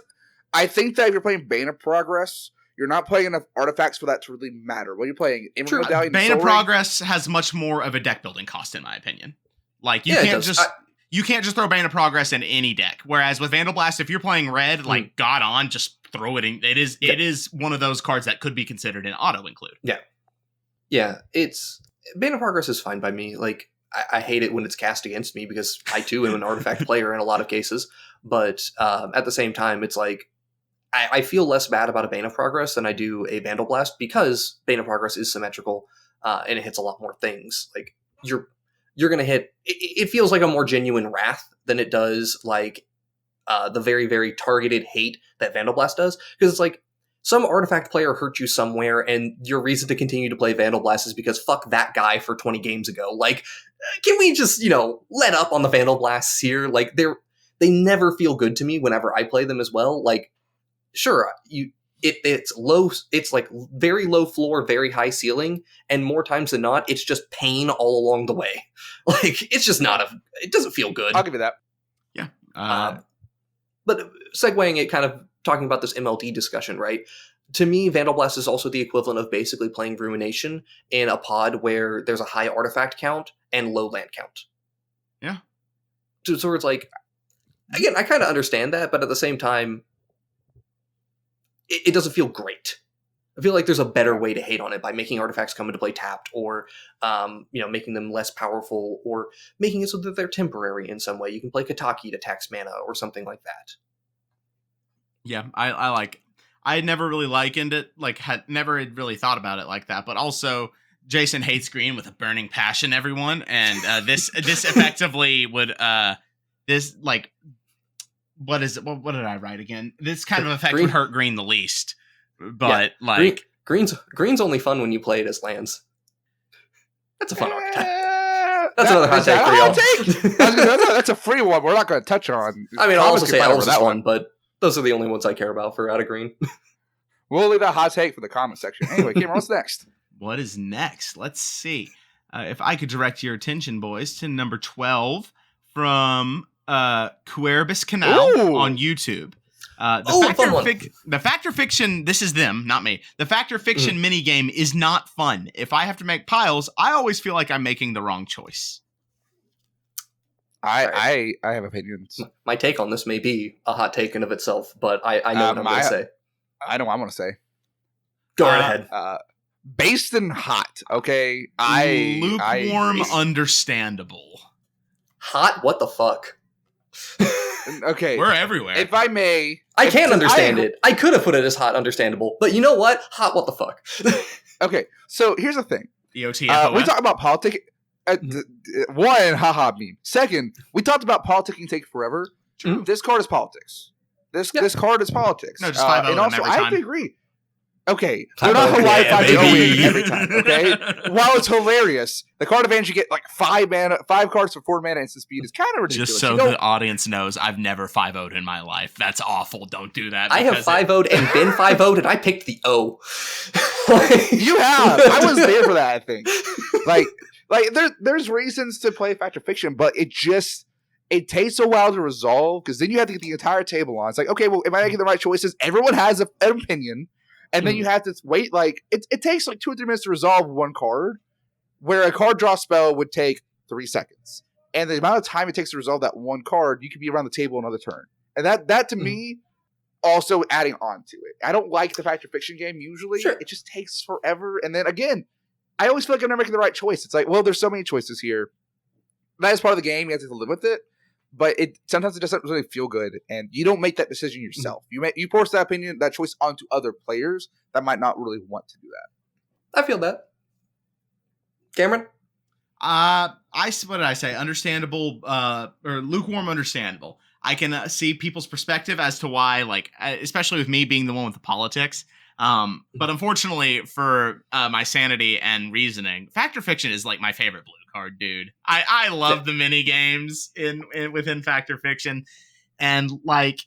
Speaker 2: I think that if you're playing Bane of Progress, you're not playing enough artifacts for that to really matter. What are you playing? Medallion,
Speaker 3: Bane of Progress has much more of a deck building cost, in my opinion. Like you can't just throw Bane of Progress in any deck. Whereas with Vandalblast, if you're playing red, like God on, just throw it in. It is one of those cards that could be considered an auto include.
Speaker 1: Yeah. It's Bane of Progress is fine by me. Like I hate it when it's cast against me because I too am an artifact player in a lot of cases. But at the same time, it's like I feel less bad about a Bane of Progress than I do a Vandalblast because Bane of Progress is symmetrical and it hits a lot more things. Like you're going to hit. It feels like a more genuine wrath than it does like the very, very targeted hate that Vandalblast does. Because it's like some artifact player hurt you somewhere and your reason to continue to play Vandalblast is because fuck that guy for 20 games ago. Like, can we just, let up on the Vandalblasts here? Like they never feel good to me whenever I play them as well. Like, sure, it's low. It's like very low floor, very high ceiling, and more times than not, it's just pain all along the way. Like it's just it doesn't feel good.
Speaker 2: I'll give you that.
Speaker 3: Yeah.
Speaker 1: But segueing it, kind of talking about this MLD discussion, right? To me, Vandalblast is also the equivalent of basically playing Ruination in a pod where there's a high artifact count and low land count.
Speaker 3: Yeah.
Speaker 1: So it's like, again, I kind of understand that, but at the same time, it doesn't feel great. I feel like there's a better way to hate on it by making artifacts come into play tapped, or making them less powerful, or making it so that they're temporary in some way. You can play Kataki to tax mana or something like that.
Speaker 3: Yeah, I never really likened it, like had never really thought about it like that. But also, Jason hates green with a burning passion, everyone, and this effectively would this like. What is it? What did I write again? This kind of effect would hurt green the least, but
Speaker 1: green's only fun when you play it as lands. That's a fun archetype. That's another hot take for y'all.
Speaker 2: That's a free one. We're not going to touch on.
Speaker 1: I mean, I'll also say Elves is one, but those are the only ones I care about for out of green.
Speaker 2: We'll leave that hot take for the comment section. Anyway, Cameron, what's next?
Speaker 3: What is next? Let's see. If I could direct your attention, boys, to number 12 from Querbis Canal on YouTube. The Factor Fiction, this is them, not me. The Factor Fiction minigame is not fun. If I have to make piles, I always feel like I'm making the wrong choice.
Speaker 2: I have opinions.
Speaker 1: My take on this may be a hot take in of itself, but I know what I'm going to say.
Speaker 2: I know what I'm going to say.
Speaker 1: Go right ahead.
Speaker 2: Based and hot, okay?
Speaker 3: Lukewarm, understandable.
Speaker 1: Hot? What the fuck?
Speaker 2: Okay.
Speaker 3: We're everywhere.
Speaker 2: If I may...
Speaker 1: I can't understand it. I could have put it as hot, understandable. But you know what? Hot, what the fuck?
Speaker 2: Okay, so here's the thing.
Speaker 3: EOTFOS.
Speaker 2: We talk about politic... one, haha meme. Second, we talked about politicking take forever.
Speaker 1: True.
Speaker 2: This card is politics. This card is politics.
Speaker 3: No, just 5-0
Speaker 2: and also,
Speaker 3: every
Speaker 2: I
Speaker 3: time.
Speaker 2: have to agree. Okay, they're not Hawaii 5-0 every
Speaker 3: baby.
Speaker 2: time, okay? While it's hilarious, the card advantage you get like 5 cards for 4 mana instant speed is kind of ridiculous.
Speaker 3: Just so the audience knows, I've never 5-0'd in my life. That's awful. Don't do that.
Speaker 1: I have 5-0'd and been 5-0'd, and I picked the O.
Speaker 2: You have. I was there for that, I think. Like there's reasons to play Fact or Fiction, but it takes a while to resolve, because then you have to get the entire table on. It's like, okay, well, am I making the right choices? Everyone has an opinion. And then you have to wait, like, it takes like 2 or 3 minutes to resolve one card, where a card draw spell would take 3 seconds. And the amount of time it takes to resolve that one card, you could be around the table another turn. And that to me, also adding on to it. I don't like the Fact or Fiction game usually. Sure. It just takes forever. And then again, I always feel like I'm not making the right choice. It's like, well, there's so many choices here. That is part of the game. You have to live with it. But sometimes it doesn't really feel good, and you don't make that decision yourself. You force that choice onto other players that might not really want to do that.
Speaker 1: I feel that. Cameron?
Speaker 3: What did I say? Understandable, or lukewarm understandable. I can see people's perspective as to why, like, especially with me being the one with the politics. But unfortunately for my sanity and reasoning, Fact or Fiction is like my favorite blue card, dude. I love the mini games within Fact or Fiction, and like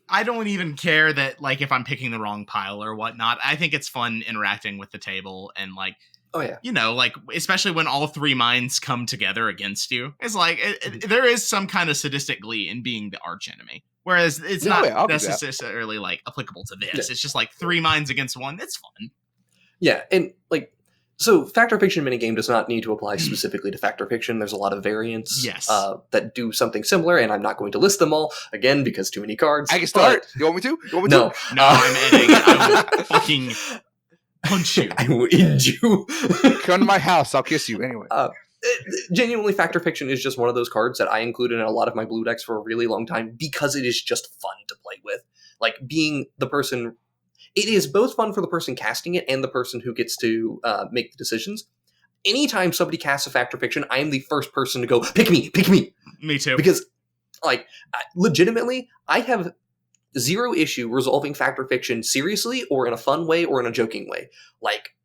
Speaker 3: I don't even care that like if I'm picking the wrong pile or whatnot. I think it's fun interacting with the table, and like, oh yeah, you know, like especially when all 3 minds come together against you. It's like there is some kind of sadistic glee in being the arch enemy. Whereas it's not necessarily like applicable to this. Yeah. It's just like 3 minds against 1. It's fun.
Speaker 1: Yeah, and like, so Fact or Fiction minigame does not need to apply specifically to Fact or Fiction. There's a lot of variants that do something similar, and I'm not going to list them all, again, because too many cards.
Speaker 2: I can start. You want me to?
Speaker 1: No.
Speaker 3: No, I'm editing. I will fucking punch you.
Speaker 1: I will end you.
Speaker 2: Come to my house. I'll kiss you. Anyway.
Speaker 1: Genuinely, Fact or Fiction is just one of those cards that I included in a lot of my blue decks for a really long time because it is just fun to play with. Like, being the person... It is both fun for the person casting it and the person who gets to make the decisions. Anytime somebody casts a Fact or Fiction, I am the first person to go, pick me!
Speaker 3: Me too.
Speaker 1: Because, like, legitimately, I have zero issue resolving Fact or Fiction seriously or in a fun way or in a joking way. Like,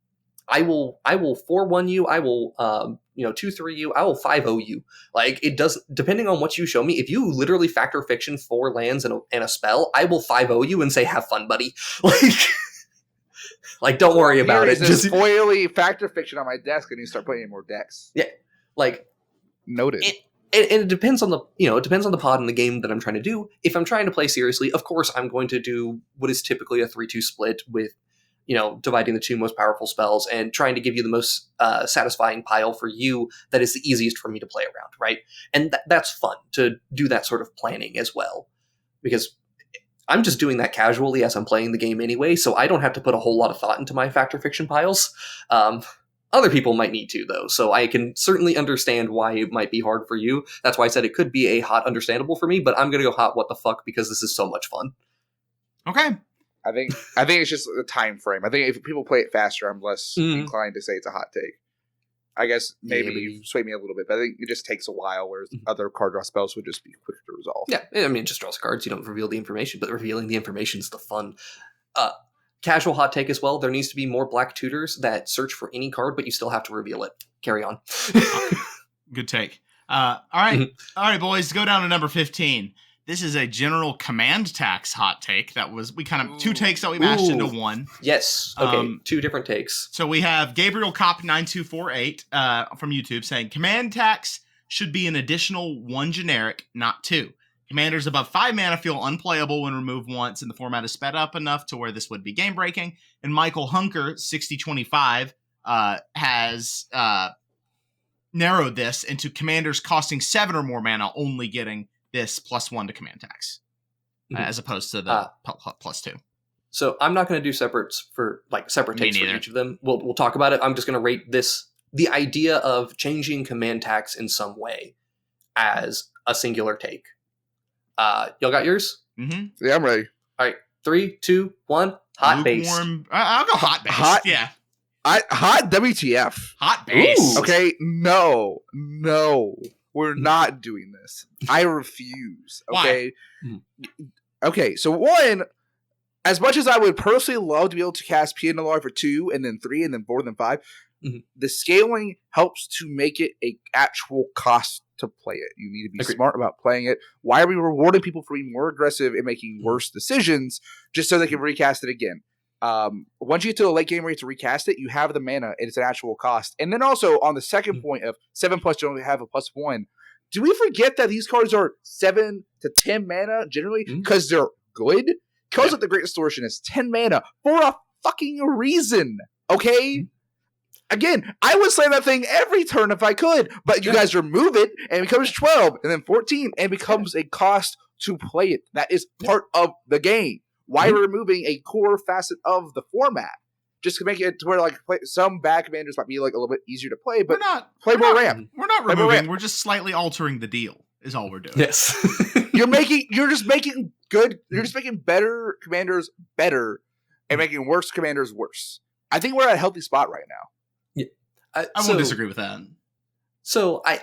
Speaker 1: I will 4-1 you, I will 2-3 you, I will 5-0 you. Like, it does, depending on what you show me, if you literally Fact or Fiction 4 lands and a spell, I will 5-0 you and say, have fun, buddy. Like, don't worry about it.
Speaker 2: Just foily Fact or Fiction on my desk, and you start playing more decks.
Speaker 1: Yeah, like,
Speaker 2: noted.
Speaker 1: And it depends on the pod and the game that I'm trying to do. If I'm trying to play seriously, of course I'm going to do what is typically a 3-2 split with, dividing the 2 most powerful spells and trying to give you the most satisfying pile for you that is the easiest for me to play around, right? And that's fun to do that sort of planning as well, because I'm just doing that casually as I'm playing the game anyway, so I don't have to put a whole lot of thought into my Fact or Fiction piles. Other people might need to, though, so I can certainly understand why it might be hard for you. That's why I said it could be a hot understandable for me, but I'm going to go hot what the fuck because this is so much fun.
Speaker 3: Okay.
Speaker 2: I think it's just the time frame. I think if people play it faster, I'm less inclined to say it's a hot take. I guess maybe you sway me a little bit, but I think it just takes a while, whereas other card draw spells would just be quicker to resolve.
Speaker 1: Yeah, I mean, it just draws cards. You don't reveal the information, but revealing the information is the fun. Casual hot take as well. There needs to be more black tutors that search for any card, but you still have to reveal it. Carry on.
Speaker 3: Good take. All right, boys, go down to number 15. This is a general command tax hot take. That was kind of 2 takes that we mashed into one.
Speaker 1: Yes. Okay. 2 different takes.
Speaker 3: So we have Gabriel Cop 9248 from YouTube saying command tax should be an additional 1 generic, not 2. Commanders above 5 mana feel unplayable when removed once, and the format is sped up enough to where this would be game breaking. And Michael Hunker 6025 has narrowed this into commanders costing 7 or more mana only getting this +1 to command tax, as opposed to the +2.
Speaker 1: So I'm not going to do separate takes for each of them. We'll talk about it. I'm just going to rate the idea of changing command tax in some way as a singular take. Y'all got yours?
Speaker 2: Mm-hmm. Yeah, I'm ready.
Speaker 1: All right, 3, 2, 1. Hot base.
Speaker 3: I'll go hot base. Yeah.
Speaker 2: Hot WTF.
Speaker 3: Hot base.
Speaker 2: Ooh. Okay, no. We're not doing this. I refuse. Okay.
Speaker 3: Why?
Speaker 2: Okay, so one, as much as I would personally love to be able to cast PNLR for 2 and then 3 and then 4 and then 5, the scaling helps to make it a actual cost to play it. You need to be smart about playing it. Why are we rewarding people for being more aggressive and making worse decisions just so they can recast it again? Once you get to the late game where you have to recast it, you have the mana, and it's an actual cost. And then also on the second point of 7+ you only have a +1, do we forget that these cards are 7 to 10 mana generally because they're good? Because of the Great Distortion is 10 mana for a fucking reason. Okay? Again, I would slay that thing every turn if I could, but you guys remove it and it becomes 12 and then 14 and becomes a cost to play it. That is part of the game. Why we're removing a core facet of the format? Just to make it to where like some bad commanders might be like a little bit easier to play, but play more ramp.
Speaker 3: We're not removing. We're just slightly altering the deal. Is all we're doing.
Speaker 1: Yes,
Speaker 2: you're just making better commanders better and making worse commanders worse. I think we're at a healthy spot right now.
Speaker 3: I won't disagree with that.
Speaker 1: So I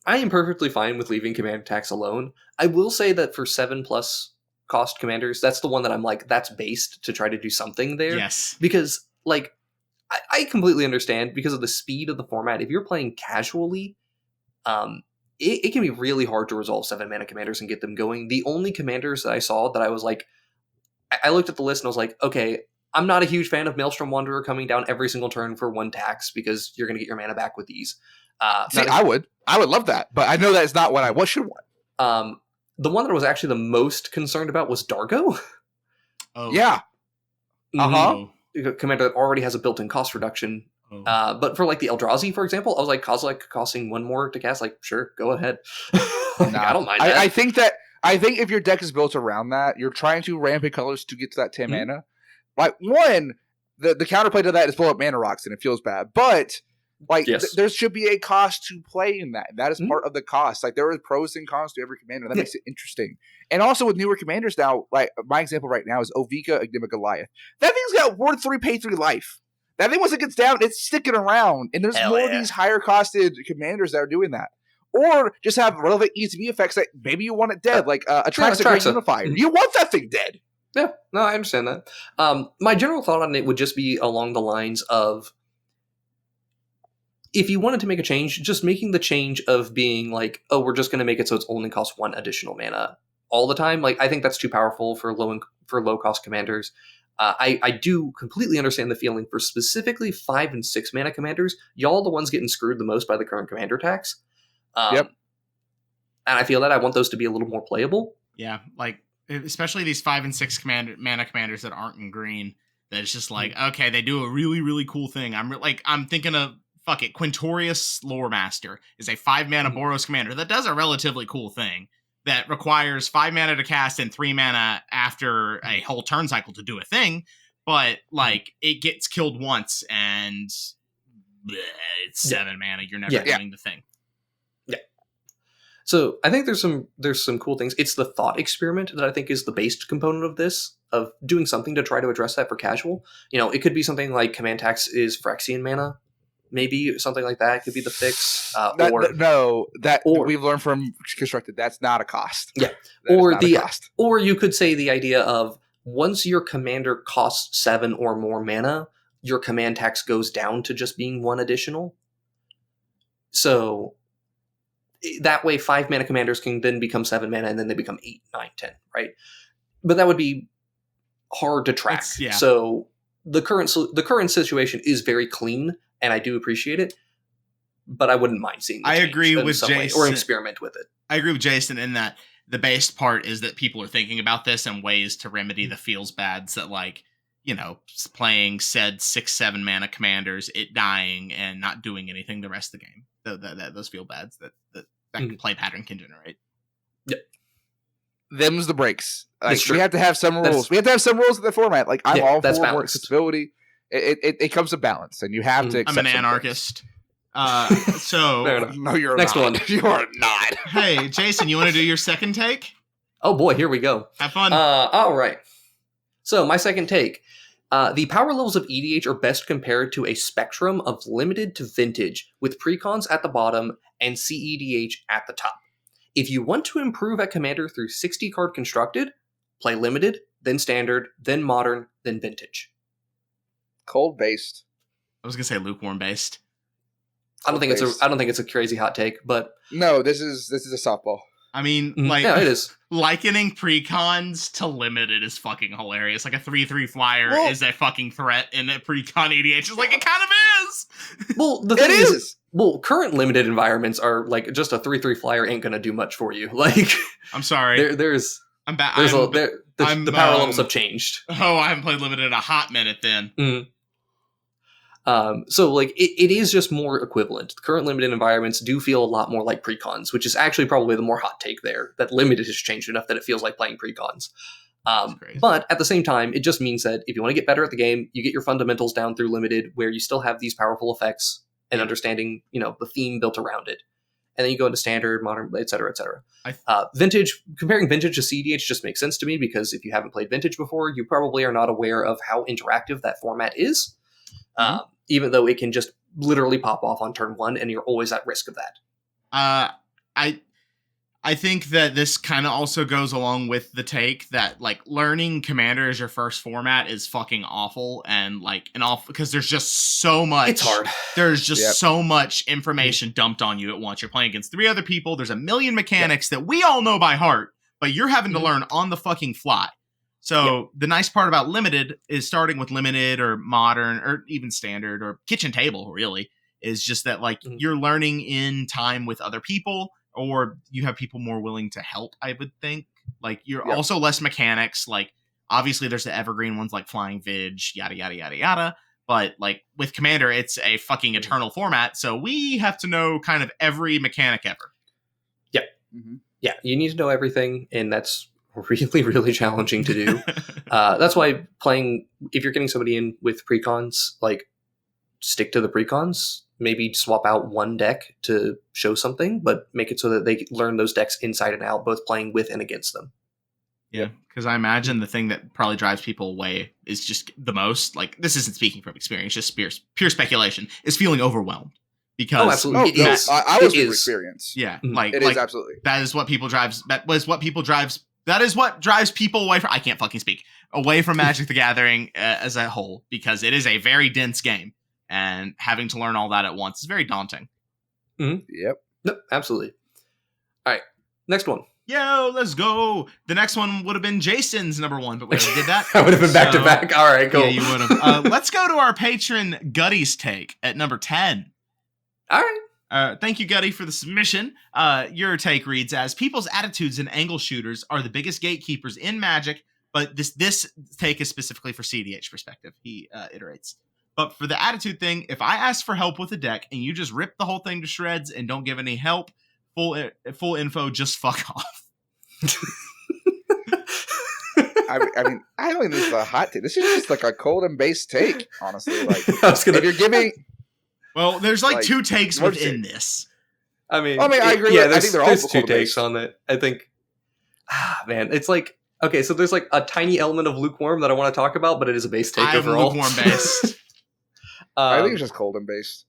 Speaker 1: am perfectly fine with leaving command tax alone. I will say that for 7+ cost commanders, that's the one that I'm like, that's based to try to do something there.
Speaker 3: Yes.
Speaker 1: Because, like, I completely understand because of the speed of the format. If you're playing casually, it can be really hard to resolve 7 mana commanders and get them going. The only commanders that I saw that I was like, I looked at the list and I was like, okay, I'm not a huge fan of Maelstrom Wanderer coming down every single turn for 1 tax because you're going to get your mana back with these.
Speaker 2: I would love that, but I know that is not what I should want.
Speaker 1: The one that I was actually the most concerned about was Dargo.
Speaker 2: Oh yeah,
Speaker 1: commander that already has a built-in cost reduction. But for like the Eldrazi, for example, I was like, Kozilek costing 1 more to cast. Like, sure, go ahead. I don't mind that.
Speaker 2: I think if your deck is built around that, you're trying to ramp in colors to get to that 10 mana. Like, one, the counterplay to that is blow up mana rocks, and it feels bad. But like, there should be a cost to play in that. That is part of the cost. Like, there are pros and cons to every commander. That makes it interesting. And also with newer commanders now, like my example right now is Ovika Enigma Goliath. That thing's got ward 3, pay 3 life. That thing, once it gets down, it's sticking around. And there's more of these higher costed commanders that are doing that. Or just have relevant ETB effects that maybe you want it dead, like Attraxa Great Unifier. You want that thing dead.
Speaker 1: Yeah, no, I understand that. My general thought on it would just be along the lines of, if you wanted to make a change, just making the change of being like, oh, we're just going to make it so it's only costs 1 additional mana all the time. Like, I think that's too powerful for low cost commanders. I do completely understand the feeling for specifically 5 and 6 mana commanders. Y'all are the ones getting screwed the most by the current commander tax. And I feel that I want those to be a little more playable.
Speaker 3: Yeah, like, especially these 5 and 6 mana commanders that aren't in green. That it's just like, okay, they do a really, really cool thing. I'm thinking of, fuck it, Quintorius Lore Master is a 5 mana Boros commander that does a relatively cool thing that requires 5 mana to cast and 3 mana after a whole turn cycle to do a thing. But like, it gets killed once and it's 7 mana. You're never doing the thing.
Speaker 1: So I think there's some cool things. It's the thought experiment that I think is the based component of this, of doing something to try to address that for casual. You know, it could be something like command tax is Phyrexian mana, maybe something like that could be the fix.
Speaker 2: Or we've learned from Constructed that's not a cost.
Speaker 1: Yeah, or you could say the idea of once your commander costs 7 or more mana, your command tax goes down to just being 1 additional. So that way 5 mana commanders can then become 7 mana and then they become 8, 9, 10, right? But that would be hard to track. So the current situation is very clean and I do appreciate it, but I wouldn't mind seeing
Speaker 3: I agree with Jason,
Speaker 1: or experiment with it.
Speaker 3: I agree with Jason in that the based part is that people are thinking about this and ways to remedy the feels bads that, like, you know, playing said 6-7 mana commanders, it dying and not doing anything the rest of the game. Those feel bads that play pattern can generate.
Speaker 1: Yep.
Speaker 2: Them's the breaks. Like, we have to have some rules. We have to have some rules in the format. Like, I'm all for more accessibility. It comes to balance, and you have to accept.
Speaker 3: I'm an anarchist.
Speaker 2: So no, you're
Speaker 1: next
Speaker 2: not.
Speaker 1: one.
Speaker 2: You are not.
Speaker 3: Hey, Jason, you want to do your second take?
Speaker 1: Oh boy, here we go.
Speaker 3: Have fun.
Speaker 1: All right. So my second take. The power levels of EDH are best compared to a spectrum of limited to vintage, with precons at the bottom and cEDH at the top. If you want to improve at Commander through 60 card constructed, play limited, then standard, then modern, then vintage.
Speaker 2: Cold based.
Speaker 3: I was gonna say lukewarm based.
Speaker 1: I don't think it's a crazy hot take, but
Speaker 2: no, this is a softball.
Speaker 3: I mean,
Speaker 1: yeah, it is.
Speaker 3: Likening precons to limited is fucking hilarious. Like a 3/3 flyer is a fucking threat in a precon EDH. It's like, it kind of is.
Speaker 1: Well, the thing is, current limited environments are like just a 3/3 flyer ain't gonna do much for you. Like,
Speaker 3: I'm sorry.
Speaker 1: The power levels have changed.
Speaker 3: Oh, I haven't played limited in a hot minute then.
Speaker 1: Mm. So like it is just more equivalent. The current limited environments do feel a lot more like precons, which is actually probably the more hot take there. That limited has changed enough that it feels like playing precons. But at the same time, it just means that if you want to get better at the game, you get your fundamentals down through limited, where you still have these powerful effects and understanding, the theme built around it. And then you go into standard, modern, et cetera, et cetera. Vintage, comparing vintage to cEDH just makes sense to me, because if you haven't played vintage before, you probably are not aware of how interactive that format is. Even though it can just literally pop off on turn 1 and you're always at risk of that.
Speaker 3: I think that this kind of also goes along with the take that like learning Commander as your first format is fucking awful, and because there's just so much.
Speaker 1: It's hard.
Speaker 3: There's just so much information dumped on you at once. You're playing against 3 other people. There's a million mechanics that we all know by heart, but you're having to learn on the fucking fly. So the nice part about limited is starting with limited or modern or even standard or kitchen table, really, is just that like you're learning in time with other people, or you have people more willing to help, I would think. Like you're also less mechanics. Like obviously there's the evergreen ones like Flying Vig, yada, yada, yada, yada. But like with Commander, it's a fucking eternal format. So we have to know kind of every mechanic ever.
Speaker 1: Yeah. Mm-hmm. Yeah. You need to know everything. And that's really, really challenging to do. That's why if you're getting somebody in with precons, like stick to the precons, maybe swap out one deck to show something, but make it so that they learn those decks inside and out, both playing with and against them.
Speaker 3: Yeah, because I imagine the thing that probably drives people away is just the most, like, this isn't speaking from experience, just pure speculation, is feeling overwhelmed. Because
Speaker 1: absolutely.
Speaker 2: I was from experience.
Speaker 3: Yeah,
Speaker 2: it is absolutely.
Speaker 3: That is what drives people away from, I can't fucking speak, away from Magic the Gathering as a whole, because it is a very dense game, and having to learn all that at once is very daunting.
Speaker 1: Mm-hmm. Yep. No, absolutely. All right, next one.
Speaker 3: Yo, let's go. The next one would have been Jason's number 1, but we already did that.
Speaker 1: I would have been back to back. All right, cool.
Speaker 3: Yeah, you would have. Let's go to our patron Gutty's take at number 10.
Speaker 1: All right.
Speaker 3: Thank you, Gutty, for the submission. Your take reads as people's attitudes and angle shooters are the biggest gatekeepers in Magic, but this take is specifically for cEDH perspective. He iterates. But for the attitude thing, if I ask for help with a deck and you just rip the whole thing to shreds and don't give any help, full info, just fuck off.
Speaker 2: I mean, I don't think this is a hot take. This is just like a cold and base take, honestly. Like, if you're giving...
Speaker 3: Well, there's like 2 takes within this.
Speaker 1: I mean,
Speaker 2: I agree.
Speaker 1: Yeah,
Speaker 2: I think they're all
Speaker 1: there's 2 takes on it. I think, man, it's like, okay, so there's like a tiny element of lukewarm that I want to talk about, but it is a base take overall.
Speaker 3: I'm lukewarm based.
Speaker 2: I think it's just cold and based.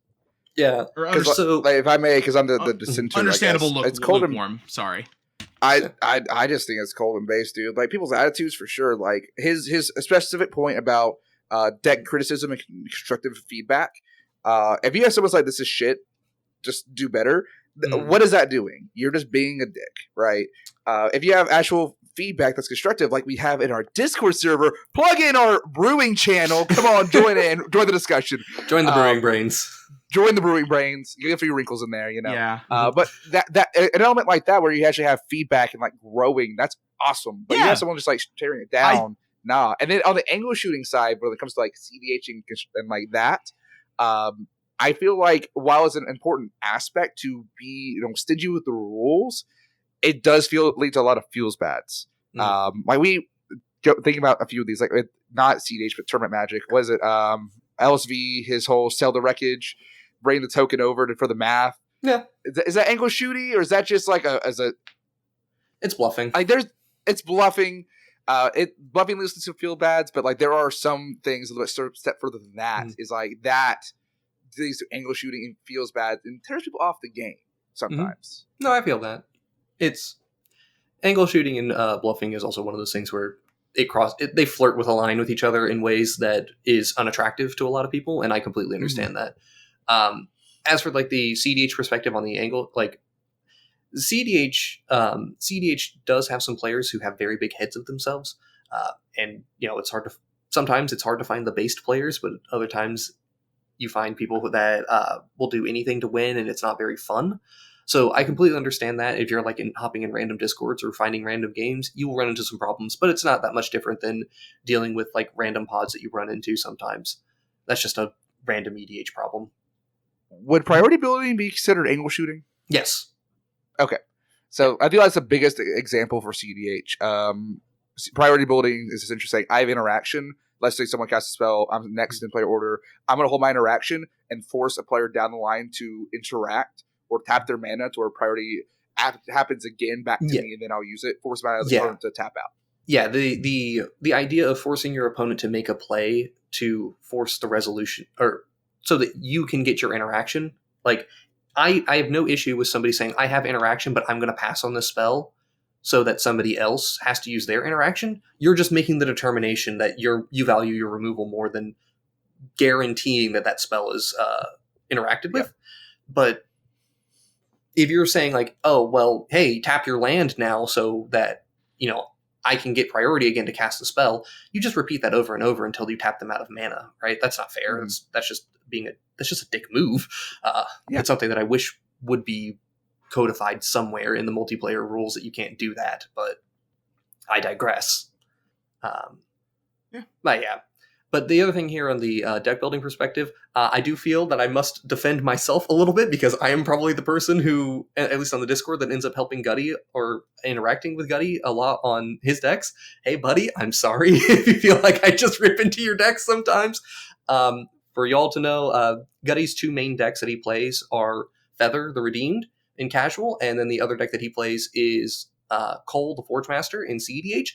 Speaker 1: Yeah.
Speaker 2: So, like, if I may, because I'm the dissenter.
Speaker 3: Understandable
Speaker 2: it's cold
Speaker 3: lukewarm.
Speaker 2: And,
Speaker 3: sorry.
Speaker 2: I just think it's cold and based, dude. Like people's attitudes for sure. Like his specific point about deck criticism and constructive feedback. If you have someone's like, this is shit, just do better. What is that doing? You're just being a dick, right? If you have actual feedback that's constructive, like we have in our Discord server, plug in our brewing channel. Come on, join the discussion.
Speaker 1: Join the brewing brains.
Speaker 2: Join the brewing brains. You get a few wrinkles in there,
Speaker 3: Yeah.
Speaker 2: But that an element like that where you actually have feedback and like growing, that's awesome. But you have someone just like tearing it down. Nah. And then on the angle shooting side, when it comes to like cEDH and like that, I feel like while it's an important aspect to be stingy with the rules, it does lead to a lot of feels bads. Like we thinking about a few of these, like not cEDH but tournament Magic. Was it LSV? His whole sell the wreckage, bring the token over for the math.
Speaker 1: Yeah,
Speaker 2: is that angle shooty or is that just like
Speaker 1: It's bluffing.
Speaker 2: Like it's bluffing. Bluffing leads to feel bads, but like there are some things a little bit step further than that. Is like that leads to angle shooting and feels bad and turns people off the game sometimes.
Speaker 1: No, I feel that. It's angle shooting and bluffing is also one of those things where they flirt with a line with each other in ways that is unattractive to a lot of people, and I completely understand that. As for like the cEDH perspective on the angle, like cEDH does have some players who have very big heads of themselves, and sometimes it's hard to find the based players, but other times you find people that will do anything to win, and it's not very fun. So I completely understand that. If you're like hopping in random discords or finding random games, you will run into some problems, but it's not that much different than dealing with like random pods that you run into sometimes. That's just a random EDH problem.
Speaker 2: Would priority building be considered angle shooting?
Speaker 1: Yes.
Speaker 2: Okay. So I feel that's the biggest example for cEDH. Priority building is essentially saying I have interaction. Let's say someone casts a spell. I'm next in player order. I'm going to hold my interaction and force a player down the line to interact or tap their mana to where priority happens again back to me, and then I'll use it. Force my opponent to tap out. Yeah,
Speaker 1: the idea of forcing your opponent to make a play to force the resolution, or so that you can get your interaction. Like, I have no issue with somebody saying, I have interaction, but I'm going to pass on this spell so that somebody else has to use their interaction. You're just making the determination that you value your removal more than guaranteeing that spell is interacted with. But if you're saying like, oh, well, hey, tap your land now so that, I can get priority again to cast the spell, you just repeat that over and over until you tap them out of mana, right? That's not fair. Mm-hmm. That's just a dick move. It's something that I wish would be codified somewhere in the multiplayer rules that you can't do that, but I digress. But the other thing here on the deck building perspective, I do feel that I must defend myself a little bit because I am probably the person who, at least on the Discord, that ends up helping Gutty or interacting with Gutty a lot on his decks. Hey, buddy, I'm sorry if you feel like I just rip into your decks sometimes. For y'all to know, Gutty's two main decks that he plays are Feather, the Redeemed, in Casual, and then the other deck that he plays is Cole, the Forge Master, in cEDH.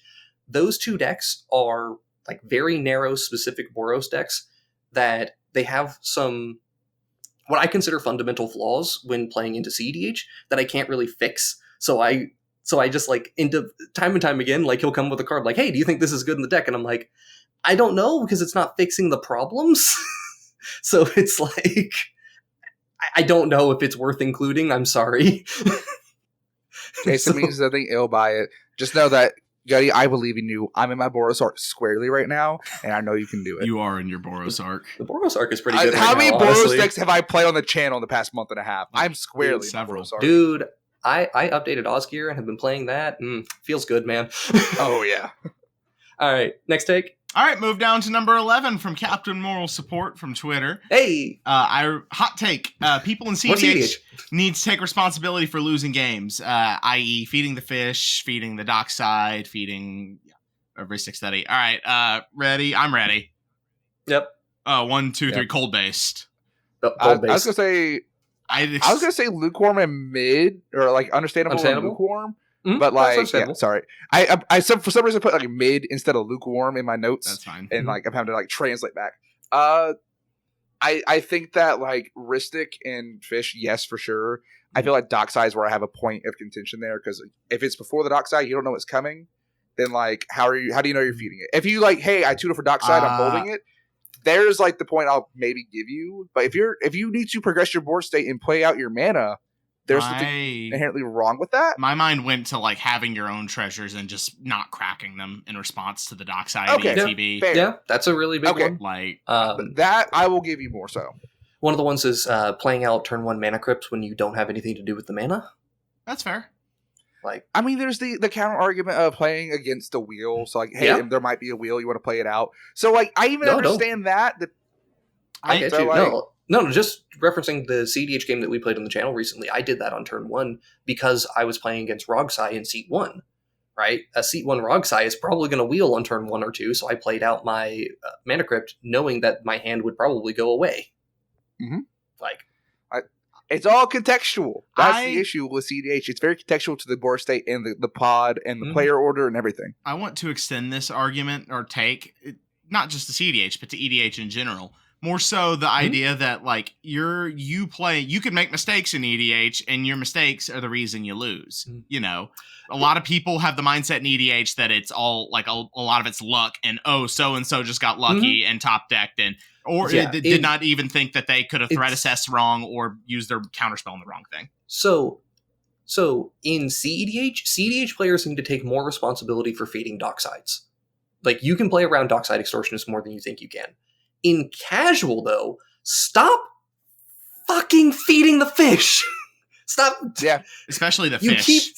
Speaker 1: Those two decks are like very narrow, specific Boros decks that they have some what I consider fundamental flaws when playing into cEDH that I can't really fix. So I just like into time and time again, like he'll come with a card like, hey, do you think this is good in the deck? And I'm like, I don't know, because it's not fixing the problems. So it's like, I don't know if it's worth including. I'm sorry.
Speaker 2: Jason means nothing ill by it. Just know that, Gutty, I believe in you. I'm in my Boros arc squarely right now, and I know you can do it.
Speaker 3: You are in your Boros arc.
Speaker 1: The Boros arc is pretty good.
Speaker 2: How many Boros decks have I played on the channel in the past month and a half? I'm squarely
Speaker 3: several.
Speaker 1: Dude, I updated Osgear and have been playing that. Feels good, man.
Speaker 2: Oh, yeah.
Speaker 1: All right, next take.
Speaker 3: All right, move down to number 11 from Captain Moral Support from Twitter.
Speaker 1: Hey!
Speaker 3: Hot take. People in cEDH need to take responsibility for losing games, i.e. feeding the fish, feeding the dockside, feeding heuristic study. All right, ready? I'm ready.
Speaker 1: Yep.
Speaker 3: 1, 2, 3, cold-based.
Speaker 2: I was going to say lukewarm and mid, or like understandable. And lukewarm. Mm-hmm. But like, sorry, I for some reason put like mid instead of lukewarm in my notes.
Speaker 3: That's fine.
Speaker 2: And like I'm having to like translate back. I think that like Ristic and Fish, yes, for sure. I feel like dockside is where I have a point of contention there, because if it's before the dockside, you don't know what's coming. Then like, how do you know you're feeding it? If you like, hey, I tutor for dockside, I'm holding it. There's like the point I'll maybe give you. But if you need to progress your board state and play out your mana, there's something inherently wrong with that.
Speaker 3: My mind went to like having your own treasures and just not cracking them in response to the dockside ETB.
Speaker 1: Yeah, that's a really big one.
Speaker 3: Like
Speaker 2: that, I will give you more so.
Speaker 1: One of the ones is playing out turn 1 mana crypt when you don't have anything to do with the mana.
Speaker 3: That's fair.
Speaker 1: Like,
Speaker 2: I mean, there's the counter argument of playing against the wheel. So like, hey, there might be a wheel, you want to play it out. So like, I even understand that.
Speaker 1: I get you. No, just referencing the cEDH game that we played on the channel recently, I did that on turn 1 because I was playing against Rogsai in seat 1, right? A seat 1 Rogsai is probably going to wheel on turn 1 or 2, so I played out my Mana Crypt knowing that my hand would probably go away.
Speaker 2: Mm-hmm.
Speaker 1: Like,
Speaker 2: it's all contextual. That's the issue with cEDH. It's very contextual to the board state and the pod and the player order and everything.
Speaker 3: I want to extend this argument or take, not just to cEDH, but to EDH in general. More so the idea that like you can make mistakes in EDH, and your mistakes are the reason you lose. You know, a lot of people have the mindset in EDH that it's all like a lot of it's luck, and so and so just got lucky and top decked, and did not even think that they could have threat assessed wrong or used their counterspell on the wrong thing.
Speaker 1: So in cEDH players need to take more responsibility for feeding docksides. Like, you can play around dockside extortionists more than you think you can. In casual, though, stop fucking feeding the fish. Stop.
Speaker 2: Yeah,
Speaker 3: especially the fish.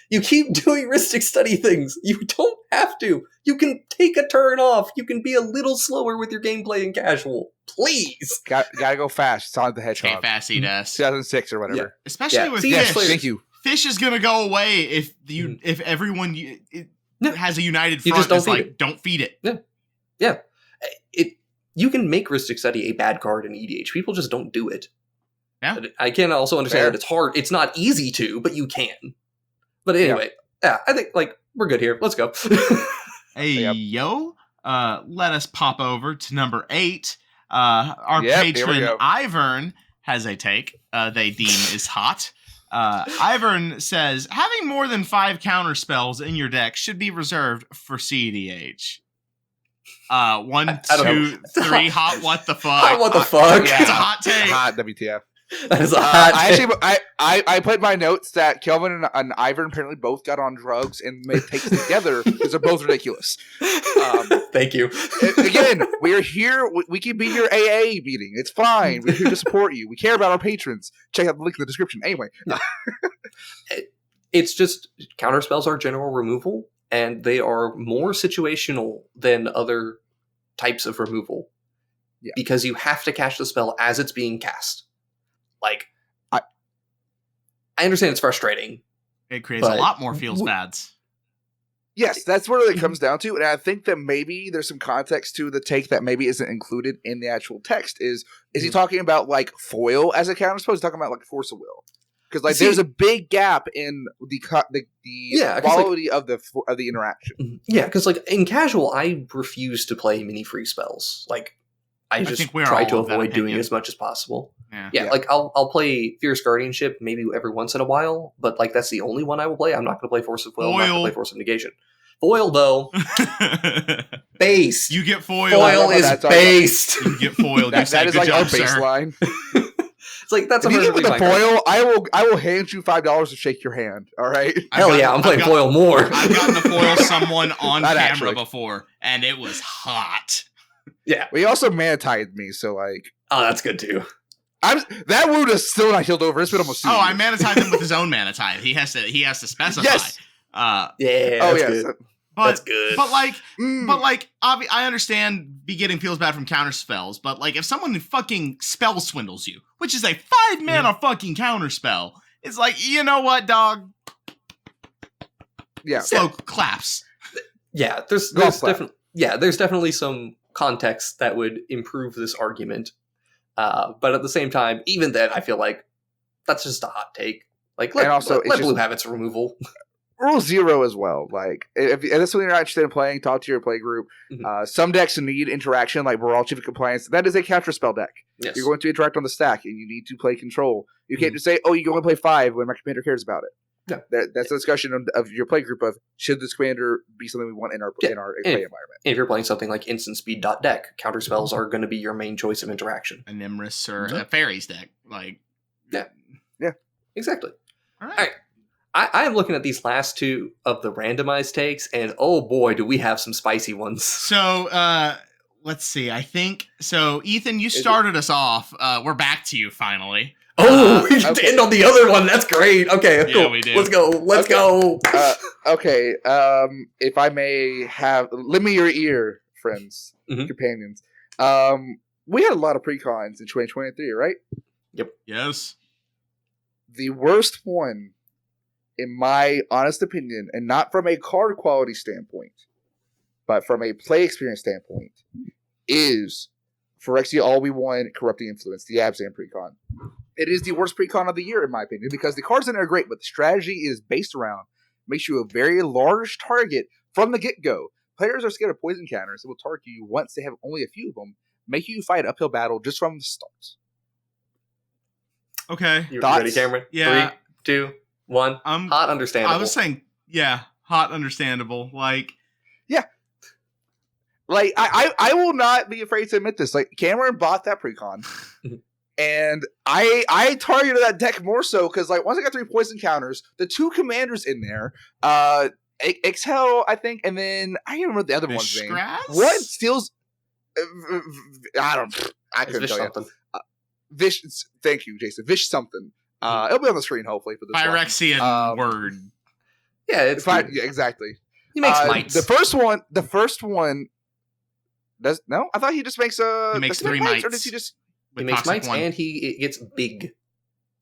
Speaker 1: You keep doing heuristic study things. You don't have to. You can take a turn off. You can be a little slower with your gameplay in casual. Please.
Speaker 2: Gotta go fast. Sonic the Hedgehog.
Speaker 3: Okay, fast EDH.
Speaker 2: 2006 or whatever.
Speaker 3: Yeah. Especially with
Speaker 1: fish.
Speaker 2: Thank you.
Speaker 3: Fish is gonna go away if everyone has a united front.
Speaker 1: You just
Speaker 3: don't feed it.
Speaker 1: Yeah. You can make heuristic study a bad card in EDH. People just don't do it.
Speaker 3: Yeah.
Speaker 1: I can also understand that it's hard. It's not easy to, but you can. But anyway, I think like we're good here. Let's go.
Speaker 3: Hey, yo. Let us pop over to number 8. Our patron Ivern has a take they deem is hot. Ivern says, having more than 5 counterspells in your deck should be reserved for cEDH. 1, 2, 3, hot what the fuck?
Speaker 1: What the fuck?
Speaker 3: Yeah. It's a hot take.
Speaker 2: Hot WTF.
Speaker 1: That is a hot take.
Speaker 2: I put in my notes that Kelvin and Ivern apparently both got on drugs and made takes together because they're both ridiculous.
Speaker 1: Thank you.
Speaker 2: Again, we're here. We can be your AA meeting. It's fine. We're here to support you. We care about our patrons. Check out the link in the description. Anyway.
Speaker 1: It's just counterspells are general removal, and they are more situational than other types of removal. Yeah. Because you have to cast the spell as it's being cast. Like, I understand it's frustrating.
Speaker 3: It creates a lot more feels bads.
Speaker 2: Yes, that's what it comes down to. And I think that maybe there's some context to the take that maybe isn't included in the actual text. Is he talking about like foil as a counterspell? He's talking about like force of will. Because like there's a big gap in the quality of the interaction.
Speaker 1: Yeah, because like in casual, I refuse to play mini free spells. Like I just try to avoid doing it as much as possible. Yeah, like I'll play Fierce Guardianship maybe every once in a while, but like that's the only one I will play. I'm not going to play Force of Will. I'm not going to play Force of Negation. Foil though, based.
Speaker 3: You get foil.
Speaker 1: Foil is based.
Speaker 3: You get foiled.
Speaker 2: That is like our baseline.
Speaker 1: It's like that's
Speaker 2: if you get with the foil, I will hand you $5 to shake your hand. All right.
Speaker 1: Hell yeah, I'm playing foil more.
Speaker 3: I've gotten to foil someone on camera before, and it was hot.
Speaker 1: Yeah.
Speaker 2: Well, he also mana-tided me, so like.
Speaker 1: Oh, that's good too.
Speaker 2: That wound is still not healed over. It's been almost 2 years.
Speaker 3: I mana-tided him with his own mana-tide. He has to specify.
Speaker 2: Yes.
Speaker 1: Good. That's good.
Speaker 3: But I understand getting feels bad from counterspells, but like if someone fucking spell swindles you, which is a 5 mana fucking counterspell, it's like, you know what, dog?
Speaker 2: Yeah.
Speaker 3: Slow claps.
Speaker 1: Yeah, there's definitely some context that would improve this argument. But at the same time, even then, I feel like that's just a hot take. Like, let Blue have its removal.
Speaker 2: Rule 0 as well. Like, if that's something you're not interested in playing, talk to your playgroup. Some decks need interaction, like Moral Chief of Compliance. That is a counterspell deck.
Speaker 1: Yes.
Speaker 2: You're going to interact on the stack, and you need to play control. You can't just say, "Oh, you can only play 5" when my commander cares about it.
Speaker 1: Yeah.
Speaker 2: That's a discussion of your playgroup of should this commander be something we want in our play environment.
Speaker 1: If you're playing something like instant speed deck, counterspells are going to be your main choice of interaction.
Speaker 3: A Nimrus or a Fairies deck, like
Speaker 1: exactly.
Speaker 3: All right.
Speaker 1: I am looking at these last 2 of the randomized takes, and oh boy, do we have some spicy ones.
Speaker 3: So, let's see. I think so. Ethan, you started us off. We're back to you finally.
Speaker 1: Oh, we get to end on the other one. That's great. Okay, cool.
Speaker 3: We do.
Speaker 1: Let's go. Let's go.
Speaker 2: Okay. If I may lend me your ear, friends, companions. We had a lot of precons in 2023, right?
Speaker 1: Yep.
Speaker 3: Yes.
Speaker 2: The worst one, in my honest opinion, and not from a card quality standpoint, but from a play experience standpoint, is Phyrexia All We Want, Corrupting Influence, the Abzan precon. It is the worst precon of the year, in my opinion, because the cards in there are great, but the strategy is based around makes you a very large target from the get-go. Players are scared of poison counters that will target you once they have only a few of them, make you fight uphill battle just from the start.
Speaker 3: Okay.
Speaker 1: You
Speaker 2: Thoughts?
Speaker 1: ready, Cameron?
Speaker 3: Yeah.
Speaker 1: 3, 2, 1. Hot, understandable.
Speaker 3: I was saying, yeah, hot, understandable. Like,
Speaker 2: Like, I will not be afraid to admit this. Like, Cameron bought that Precon, and I targeted that deck more so because, like, once I got 3 poison counters, the 2 commanders in there, Ixhel, I think, and then I can't remember the other one's name. What steals? I couldn't tell
Speaker 1: something.
Speaker 2: you. Vish, thank you, Jason. Vish something. It'll be on the screen hopefully for this
Speaker 3: Phyrexian word.
Speaker 1: Yeah, it's
Speaker 2: yeah, exactly.
Speaker 1: He makes mites.
Speaker 2: The first one. Does no? I thought he just makes
Speaker 3: He makes 3 mites.
Speaker 2: Or does he just?
Speaker 1: He makes mites and it gets big.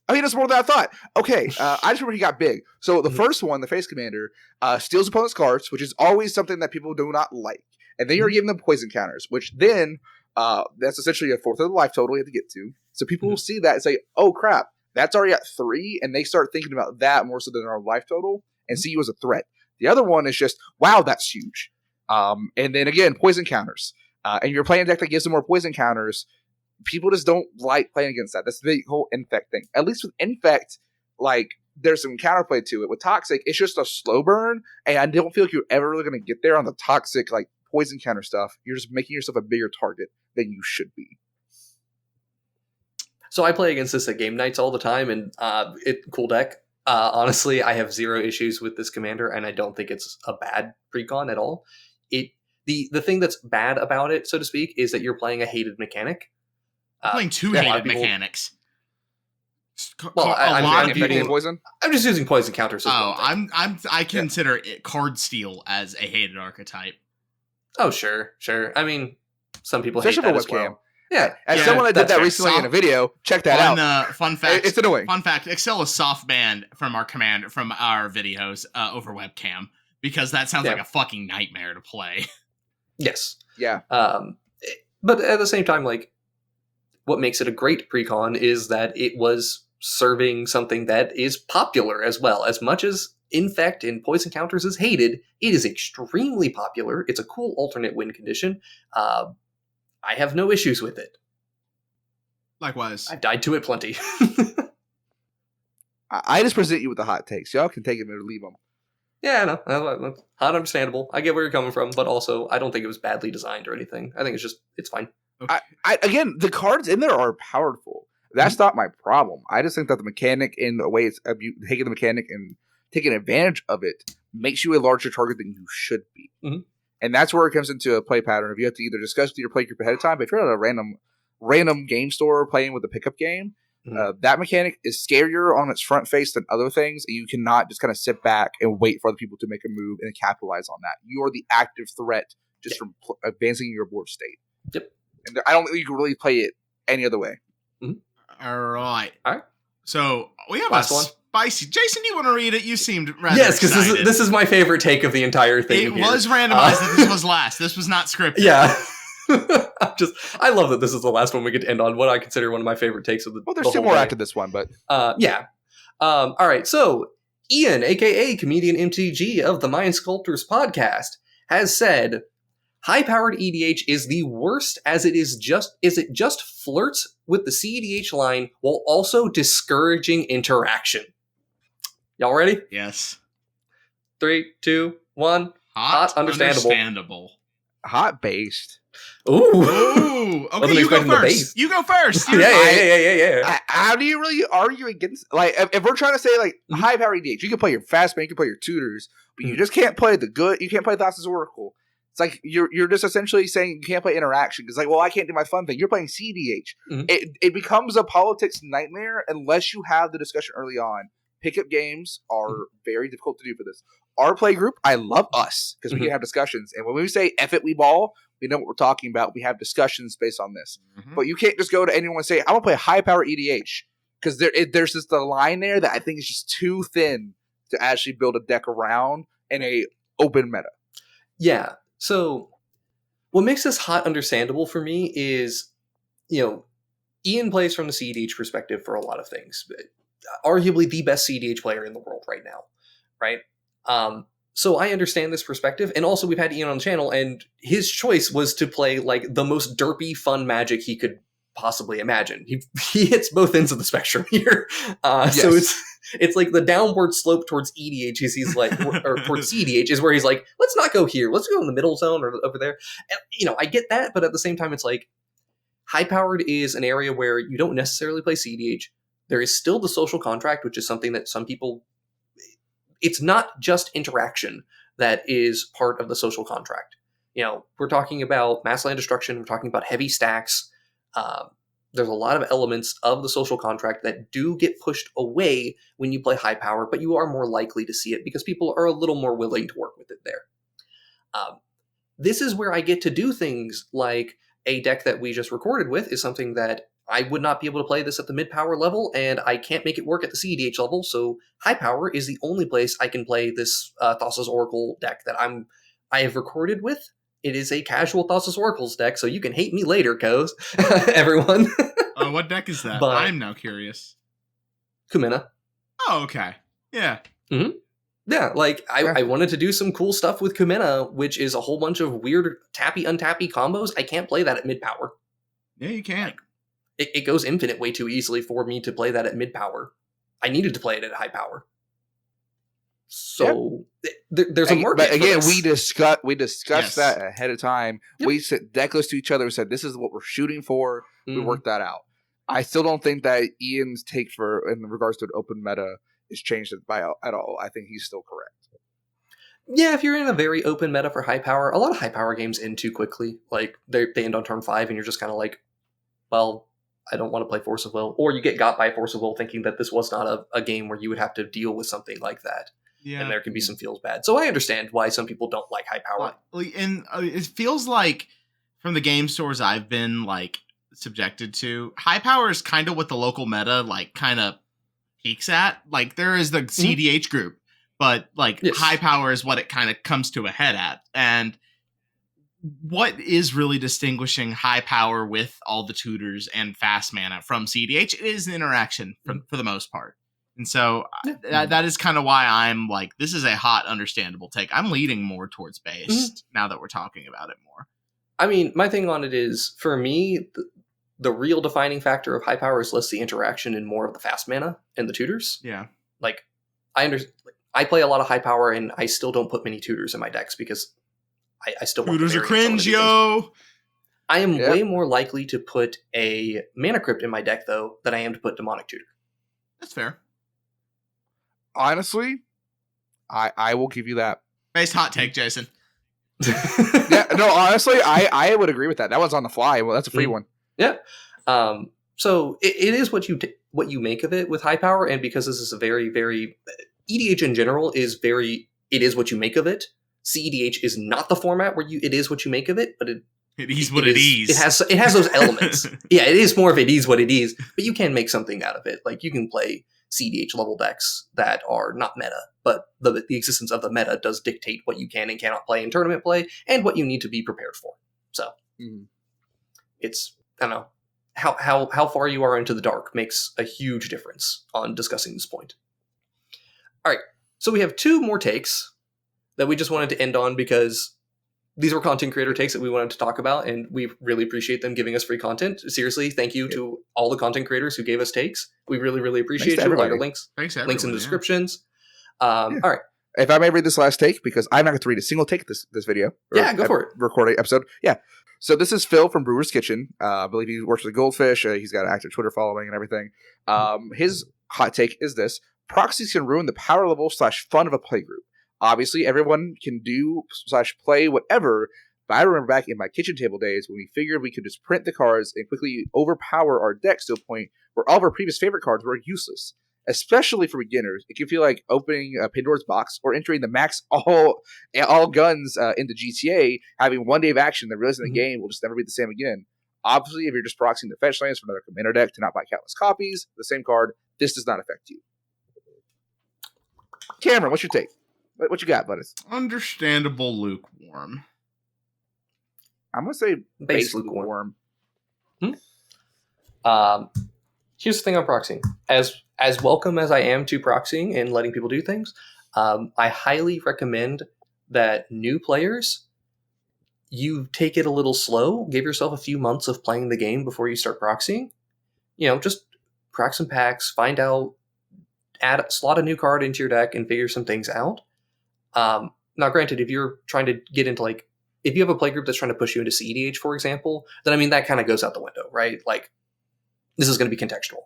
Speaker 2: Oh, he does more than I thought. Okay, I just remember he got big. So the first one, the face commander, steals opponent's cards, which is always something that people do not like. And then you're giving them poison counters, which then that's essentially a fourth of the life total you have to get to. So people will see that and say, "Oh crap, that's already at 3," and they start thinking about that more so than our life total and see you as a threat. The other one is just, "Wow, that's huge." And then again, poison counters. And you're playing a deck that gives them more poison counters. People just don't like playing against that. That's the whole Infect thing. At least with Infect, like, there's some counterplay to it. With Toxic, it's just a slow burn, and I don't feel like you're ever really going to get there on the Toxic, like, poison counter stuff. You're just making yourself a bigger target than you should be.
Speaker 1: So I play against this at game nights all the time, and cool deck. Honestly, I have 0 issues with this commander, and I don't think it's a bad precon at all. The thing that's bad about it, so to speak, is that you're playing a hated mechanic.
Speaker 3: Playing 2 hated mechanics.
Speaker 1: Well, I'm just using poison counters.
Speaker 3: I consider it card steal as a hated archetype.
Speaker 1: Oh, sure. I mean, some people
Speaker 2: especially
Speaker 1: hate that as well. Yeah,
Speaker 2: as someone that did that recently in a video, check that out.
Speaker 3: Fun fact,
Speaker 2: it's annoying.
Speaker 3: Fun fact: Ixhel is soft banned from our videos over webcam because that sounds like a fucking nightmare to play.
Speaker 1: Yes.
Speaker 2: Yeah.
Speaker 1: But at the same time, like, what makes it a great precon is that it was serving something that is popular as well. As much as Infect and Poison Counters is hated, it is extremely popular. It's a cool alternate win condition. I have no issues with it.
Speaker 3: Likewise.
Speaker 1: I've died to it plenty.
Speaker 2: I just present you with the hot takes. Y'all can take them or leave them.
Speaker 1: Yeah, I know. Hot, understandable. I get where you're coming from, but also I don't think it was badly designed or anything. I think it's fine.
Speaker 3: Okay.
Speaker 2: Again, the cards in there are powerful. That's not my problem. I just think that the mechanic in the way it's taking the mechanic and taking advantage of it makes you a larger target than you should be.
Speaker 1: Mm-hmm.
Speaker 2: And that's where it comes into a play pattern. If you have to either discuss with your play group ahead of time, but if you're at a random game store playing with a pickup game, that mechanic is scarier on its front face than other things, and you cannot just kind of sit back and wait for other people to make a move and capitalize on that. You are the active threat just from advancing your board state.
Speaker 1: Yep.
Speaker 2: And I don't think you can really play it any other way.
Speaker 3: Mm-hmm. All right. So we have
Speaker 1: last
Speaker 3: one. Spicy. Jason, you want to read it? You seemed rather
Speaker 1: yes, because this is my favorite take of the entire thing.
Speaker 3: It was randomized that this was last. This was not scripted.
Speaker 1: Yeah. I love that this is the last one we get to end on what I consider one of my favorite takes of the.
Speaker 2: Well, there's 2 more after this one, but
Speaker 1: yeah. All right. So Ian, aka Comedian MTG of the Mind Sculptors podcast, has said, "High-powered EDH is the worst as it just flirts with the cEDH line while also discouraging interaction." Y'all ready?
Speaker 3: Yes.
Speaker 1: 3, 2, 1. Hot, understandable.
Speaker 2: Hot based.
Speaker 1: Ooh.
Speaker 3: Okay, you go first. You go first.
Speaker 1: Yeah.
Speaker 2: How do you really argue against, like, if we're trying to say, like, high power EDH, you can play your fast man, you can play your tutors, but you just can't play you can't play Thassa's Oracle. It's like you're just essentially saying you can't play interaction because, like, well, I can't do my fun thing. You're playing cEDH. It becomes a politics nightmare unless you have the discussion early on. Pickup games are very difficult to do for this. Our play group, I love us because we can have discussions. And when we say F it, we ball, we know what we're talking about. We have discussions based on this. But you can't just go to anyone and say, I'm going to play high power EDH. Because there's just a line there that I think is just too thin to actually build a deck around in a open meta.
Speaker 1: Yeah. So what makes this hot understandable for me is, Ian plays from the cEDH perspective for a lot of things. Arguably the best cEDH player in the world right now. Right? So I understand this perspective, and also we've had Ian on the channel, and his choice was to play like the most derpy, fun Magic he could possibly imagine. He hits both ends of the spectrum here.
Speaker 2: Yes.
Speaker 1: So it's like the downward slope towards EDH is he's like, or towards cEDH is where he's like, let's not go here, let's go in the middle zone or over there. And, you know, I get that, but at the same time, it's like high powered is an area where you don't necessarily play cEDH. There is still the social contract, which is something that some people. It's not just interaction that is part of the social contract. You know, we're talking about mass land destruction. We're talking about heavy stacks. There's a lot of elements of the social contract that do get pushed away when you play high power, but you are more likely to see it because people are a little more willing to work with it there. This is where I get to do things like a deck that we just recorded with is something that I would not be able to play this at the mid-power level, and I can't make it work at the cEDH level, so high power is the only place I can play this Thassa's Oracle deck that I have recorded with. It is a casual Thassa's Oracles deck, so you can hate me later, Coz. Everyone.
Speaker 3: What deck is that?
Speaker 1: But,
Speaker 3: I'm now curious.
Speaker 1: Kumina.
Speaker 3: Oh, okay. Yeah.
Speaker 1: Mm-hmm. Yeah, like, I wanted to do some cool stuff with Kumina, which is a whole bunch of weird tappy-untappy combos. I can't play that at mid-power.
Speaker 3: Yeah, you can.
Speaker 1: Like, it goes infinite way too easily for me to play that at mid-power. I needed to play it at high power. So there's a market.
Speaker 2: But again,
Speaker 1: for this.
Speaker 2: we discussed that ahead of time. Yep. We said deck list to each other. We said this is what we're shooting for. We worked that out. I still don't think that Ian's take in regards to an open meta is changed at all. I think he's still correct.
Speaker 1: Yeah, if you're in a very open meta for high power, a lot of high power games end too quickly. Like they end on turn 5, and you're just kind of like, well, I don't want to play Force of Will. Or you get got by Force of Will thinking that this was not a game where you would have to deal with something like that. Yeah. And there can be some feels bad. So I understand why some people don't like high power.
Speaker 3: And it feels like from the game stores I've been like subjected to, high power is kind of what the local meta like kind of peaks at. Like there is the cEDH group, but like high power is what it kind of comes to a head at. And what is really distinguishing high power with all the tutors and fast mana from cEDH is interaction for the most part. And so that is kind of why I'm like, this is a hot, understandable take. I'm leaning more towards based now that we're talking about it more. I
Speaker 1: mean, my thing on it is, for me, the real defining factor of high power is less the interaction and more of the fast mana and the tutors.
Speaker 3: Yeah.
Speaker 1: Like, I play a lot of high power, and I still don't put many tutors in my decks because I still want
Speaker 3: tutors are cringe, yo!
Speaker 1: I am way more likely to put a Mana Crypt in my deck, though, than I am to put Demonic Tutor.
Speaker 3: That's fair.
Speaker 2: Honestly, I will give you that.
Speaker 3: Based hot take, Jason.
Speaker 2: Honestly, I would agree with that. That one's on the fly. Well, that's a free one.
Speaker 1: Yeah. So it is what you make of it with high power, and because this is a very, very EDH in general is very, it is what you make of it. cEDH is not the format where it is what you make of it, but it is what it is. It has those elements. Yeah, it is more of it is what it is, but you can make something out of it. Like you can play cEDH level decks that are not meta, but the existence of the meta does dictate what you can and cannot play in tournament play and what you need to be prepared for. So it's, I don't know, how far you are into the dark makes a huge difference on discussing this point. All right, so we have 2 more takes that we just wanted to end on because these were content creator takes that we wanted to talk about, and we really appreciate them giving us free content. Seriously, thank you to all the content creators who gave us takes. We really, really appreciate you. Like links in the descriptions. All right.
Speaker 2: If I may read this last take, because I'm not going to read a single take this video.
Speaker 1: Go for it.
Speaker 2: Recording episode. Yeah. So this is Phil from Brewer's Kitchen. I believe he works with Goldfish. He's got an active Twitter following and everything. His hot take is this: Proxies can ruin the power level / fun of a playgroup. Obviously, everyone can do / play whatever, but I remember back in my kitchen table days when we figured we could just print the cards and quickly overpower our decks to a point where all of our previous favorite cards were useless. Especially for beginners, it can feel like opening a Pandora's box or entering the max all guns into GTA, having one day of action, then realizing the game will just never be the same again. Obviously, if you're just proxying the fetch lands from another commander deck to not buy countless copies of the same card, this does not affect you. Cameron, what's your take? What you got, buddies?
Speaker 3: Understandable lukewarm.
Speaker 2: I'm going to say base lukewarm.
Speaker 1: Here's the thing on proxying. As welcome as I am to proxying and letting people do things, I highly recommend that new players, you take it a little slow, give yourself a few months of playing the game before you start proxying. Just crack some packs, find out, slot a new card into your deck and figure some things out. Now, granted, if you're trying to get into if you have a playgroup that's trying to push you into cEDH, for example, then that kind of goes out the window, right? This is going to be contextual.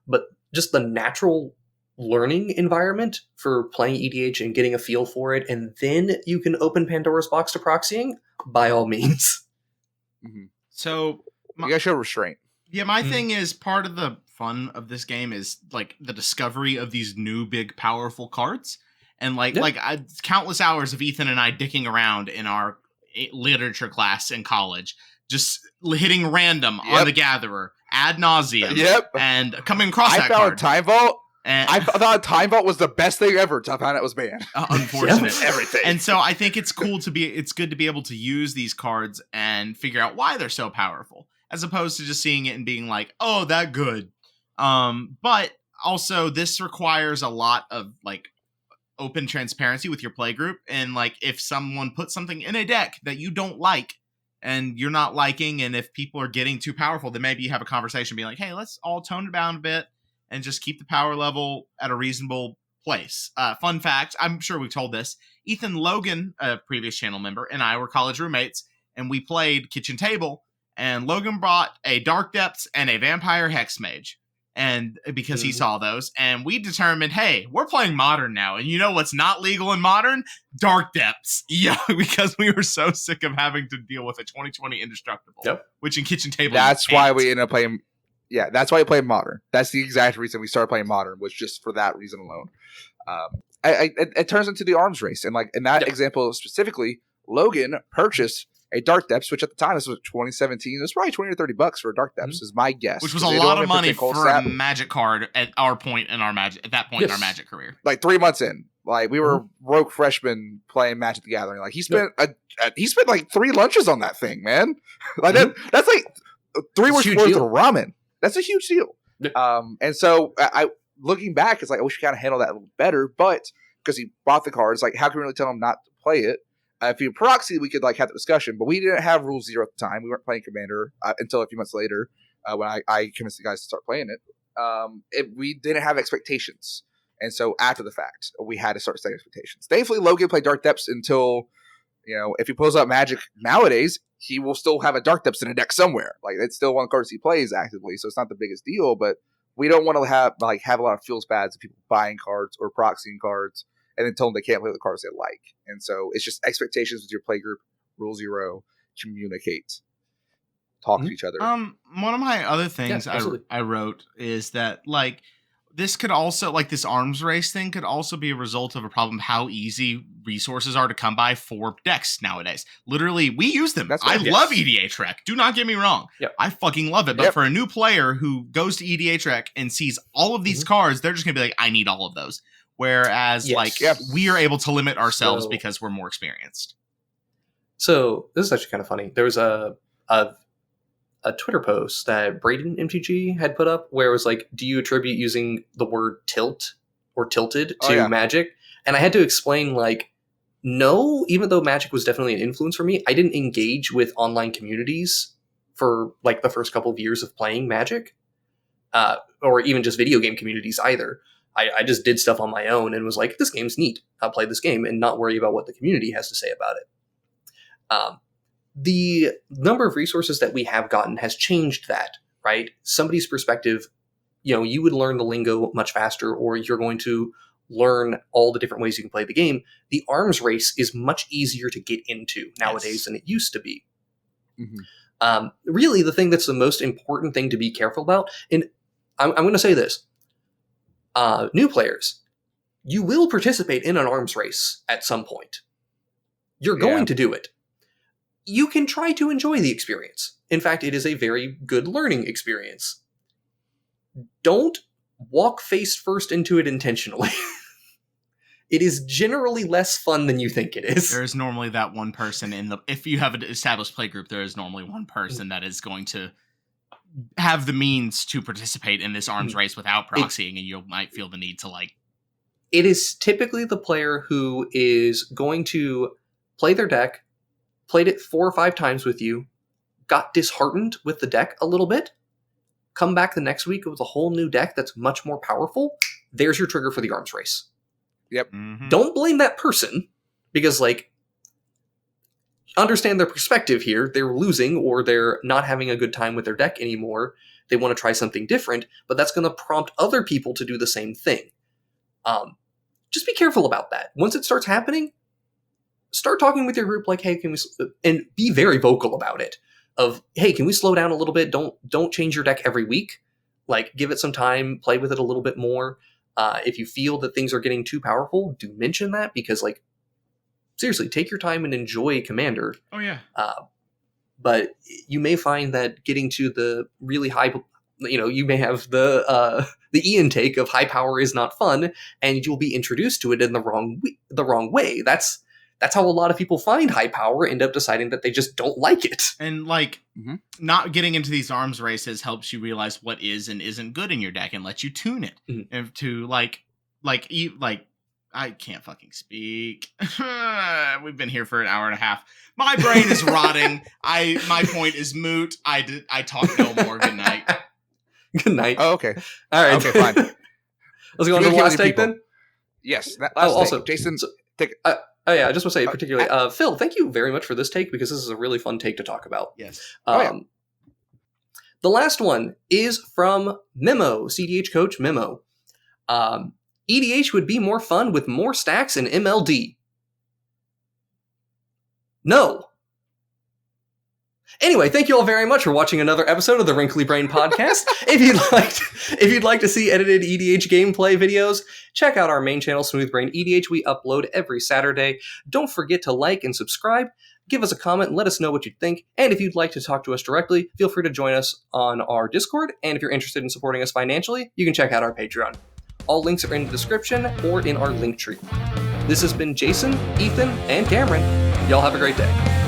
Speaker 1: But just the natural learning environment for playing EDH and getting a feel for it, and then you can open Pandora's box to proxying, by all means.
Speaker 2: Mm-hmm.
Speaker 3: So
Speaker 2: you gotta show restraint.
Speaker 3: Yeah, my thing is, part of the fun of this game is the discovery of these new big powerful cards, and countless hours of Ethan and I dicking around in our literature class in college, just hitting random on the Gatherer ad nauseum. And coming across that card.
Speaker 2: I found Time Vault. And I thought Time Vault was the best thing ever. I found it was banned.
Speaker 3: Unfortunate.
Speaker 2: Everything.
Speaker 3: And so I think it's good to be able to use these cards and figure out why they're so powerful, as opposed to just seeing it and being like, oh, that good. But also this requires a lot of open transparency with your playgroup. And if someone puts something in a deck that you don't like and you're not liking, and if people are getting too powerful, then maybe you have a conversation being like, hey, let's all tone it down a bit and just keep the power level at a reasonable place. Fun fact, I'm sure we've told this, Ethan Logan, a previous channel member, and I were college roommates, and we played Kitchen Table, and Logan brought a Dark Depths and a Vampire Hex Mage, and because he saw those, and we determined, hey, we're playing Modern now, and you know what's not legal in Modern? Dark Depths. Yeah, because we were so sick of having to deal with a 2020 Indestructible, which in Kitchen Table,
Speaker 2: that's why we ended up playing. Yeah, that's why we played Modern. That's the exact reason we started playing Modern, was just for that reason alone. It turns into the arms race, and in that example specifically, Logan purchased a Dark Depths, which at the time, this was 2017. It was probably $20 or $30 for a Dark Depths, is my guess.
Speaker 3: Which was a lot of money for a Magic card at our point in our Magic, at that point in our Magic career.
Speaker 2: 3 months in, we were rogue freshmen playing Magic the Gathering. He spent he spent 3 lunches on that thing, man. That's 3 weeks worth of ramen. That's a huge deal. And so I looking back, it's I wish we kind of handled that a little better, but because he bought the cards, how can we really tell him not to play it? If you proxy, we could have the discussion, but we didn't have Rule 0 at the time. We weren't playing Commander until a few months later when I convinced the guys to start playing it. We didn't have expectations. And so after the fact, we had to start setting expectations. Thankfully, Logan played Dark Depths until, if he pulls out Magic nowadays, he will still have a Dark Depths in a deck somewhere. It's still one of the cards he plays actively, so it's not the biggest deal, but we don't want to have a lot of feels bads of people buying cards or proxying cards and then tell them they can't play the cards they like. And so it's just expectations with your playgroup. Rule 0, communicate. Talk to each other.
Speaker 3: One of my other things I wrote is that this could also, this arms race thing could also be a result of a problem how easy resources are to come by for decks nowadays. Literally, we use them. I love EDH Rec. Do not get me wrong. I fucking love it. But for a new player who goes to EDH Rec and sees all of these cards, they're just going to be like, I need all of those. Whereas, we are able to limit ourselves because we're more experienced.
Speaker 1: So, this is actually kind of funny. There was a Twitter post that Braden MTG had put up where it was do you attribute using the word tilt or tilted to Magic? And I had to explain, no, even though Magic was definitely an influence for me, I didn't engage with online communities for the first couple of years of playing Magic, or even just video game communities either. I just did stuff on my own and was like, this game's neat. I'll play this game and not worry about what the community has to say about it. The number of resources that we have gotten has changed that, right? Somebody's perspective, you would learn the lingo much faster, or you're going to learn all the different ways you can play the game. The arms race is much easier to get into nowadays than it used to be. Really, the thing that's the most important thing to be careful about, and I'm going to say this, new players, you will participate in an arms race at some point. You're going to do it. You can try to enjoy the experience. In fact, it is a very good learning experience. Don't walk face first into it intentionally. It is generally less fun than you think it is.
Speaker 3: There is normally that one person if you have an established playgroup, there is normally one person that is going to have the means to participate in this arms race without proxying, and you might feel the need to
Speaker 1: it is typically the player who is going to play their deck, played it 4 or 5 times with you, got disheartened with the deck a little bit, come back the next week with a whole new deck that's much more powerful. There's your trigger for the arms race.
Speaker 2: Yep.
Speaker 3: Mm-hmm.
Speaker 1: Don't blame that person, because, like, understand their perspective here. They're losing, or they're not having a good time with their deck anymore. They want to try something different, but that's going to prompt other people to do the same thing. Just be careful about that. Once it starts happening, start talking with your group like, hey, can we, and be very vocal about it. Of, hey, can we slow down a little bit? Don't change your deck every week. Like, give it some time, play with it a little bit more. If you feel that things are getting too powerful, do mention that, because, like, seriously, take your time and enjoy Commander.
Speaker 3: Oh, yeah.
Speaker 1: But you may find that getting to the really high, you may have the Ian take of high power is not fun, and you'll be introduced to it in the wrong way. That's how a lot of people find high power, end up deciding that they just don't like it.
Speaker 3: And, like, not getting into these arms races helps you realize what is and isn't good in your deck and lets you tune it. And to, like, I can't fucking speak. We've been here for an hour and a half. My brain is rotting. My point is moot. I talk no more. Good night.
Speaker 1: Good night.
Speaker 2: Oh, okay.
Speaker 1: All right.
Speaker 2: Okay, fine.
Speaker 1: Let's go on to the last take then.
Speaker 2: Yes.
Speaker 1: Also,
Speaker 2: Jason, take it.
Speaker 1: Oh yeah, I just want to say particularly, Phil, thank you very much for this take, because this is a really fun take to talk about.
Speaker 3: Yes.
Speaker 1: The last one is from Memo, cEDH coach Memo. EDH would be more fun with more stacks in MLD. No. Anyway, thank you all very much for watching another episode of the Wrinkly Brain podcast. If you'd like to see edited EDH gameplay videos, check out our main channel, SmoothBrainEDH. We upload every Saturday. Don't forget to like and subscribe. Give us a comment and let us know what you think. And if you'd like to talk to us directly, feel free to join us on our Discord. And if you're interested in supporting us financially, you can check out our Patreon. All links are in the description or in our link tree. This has been Jason, Ethan, and Cameron. Y'all have a great day.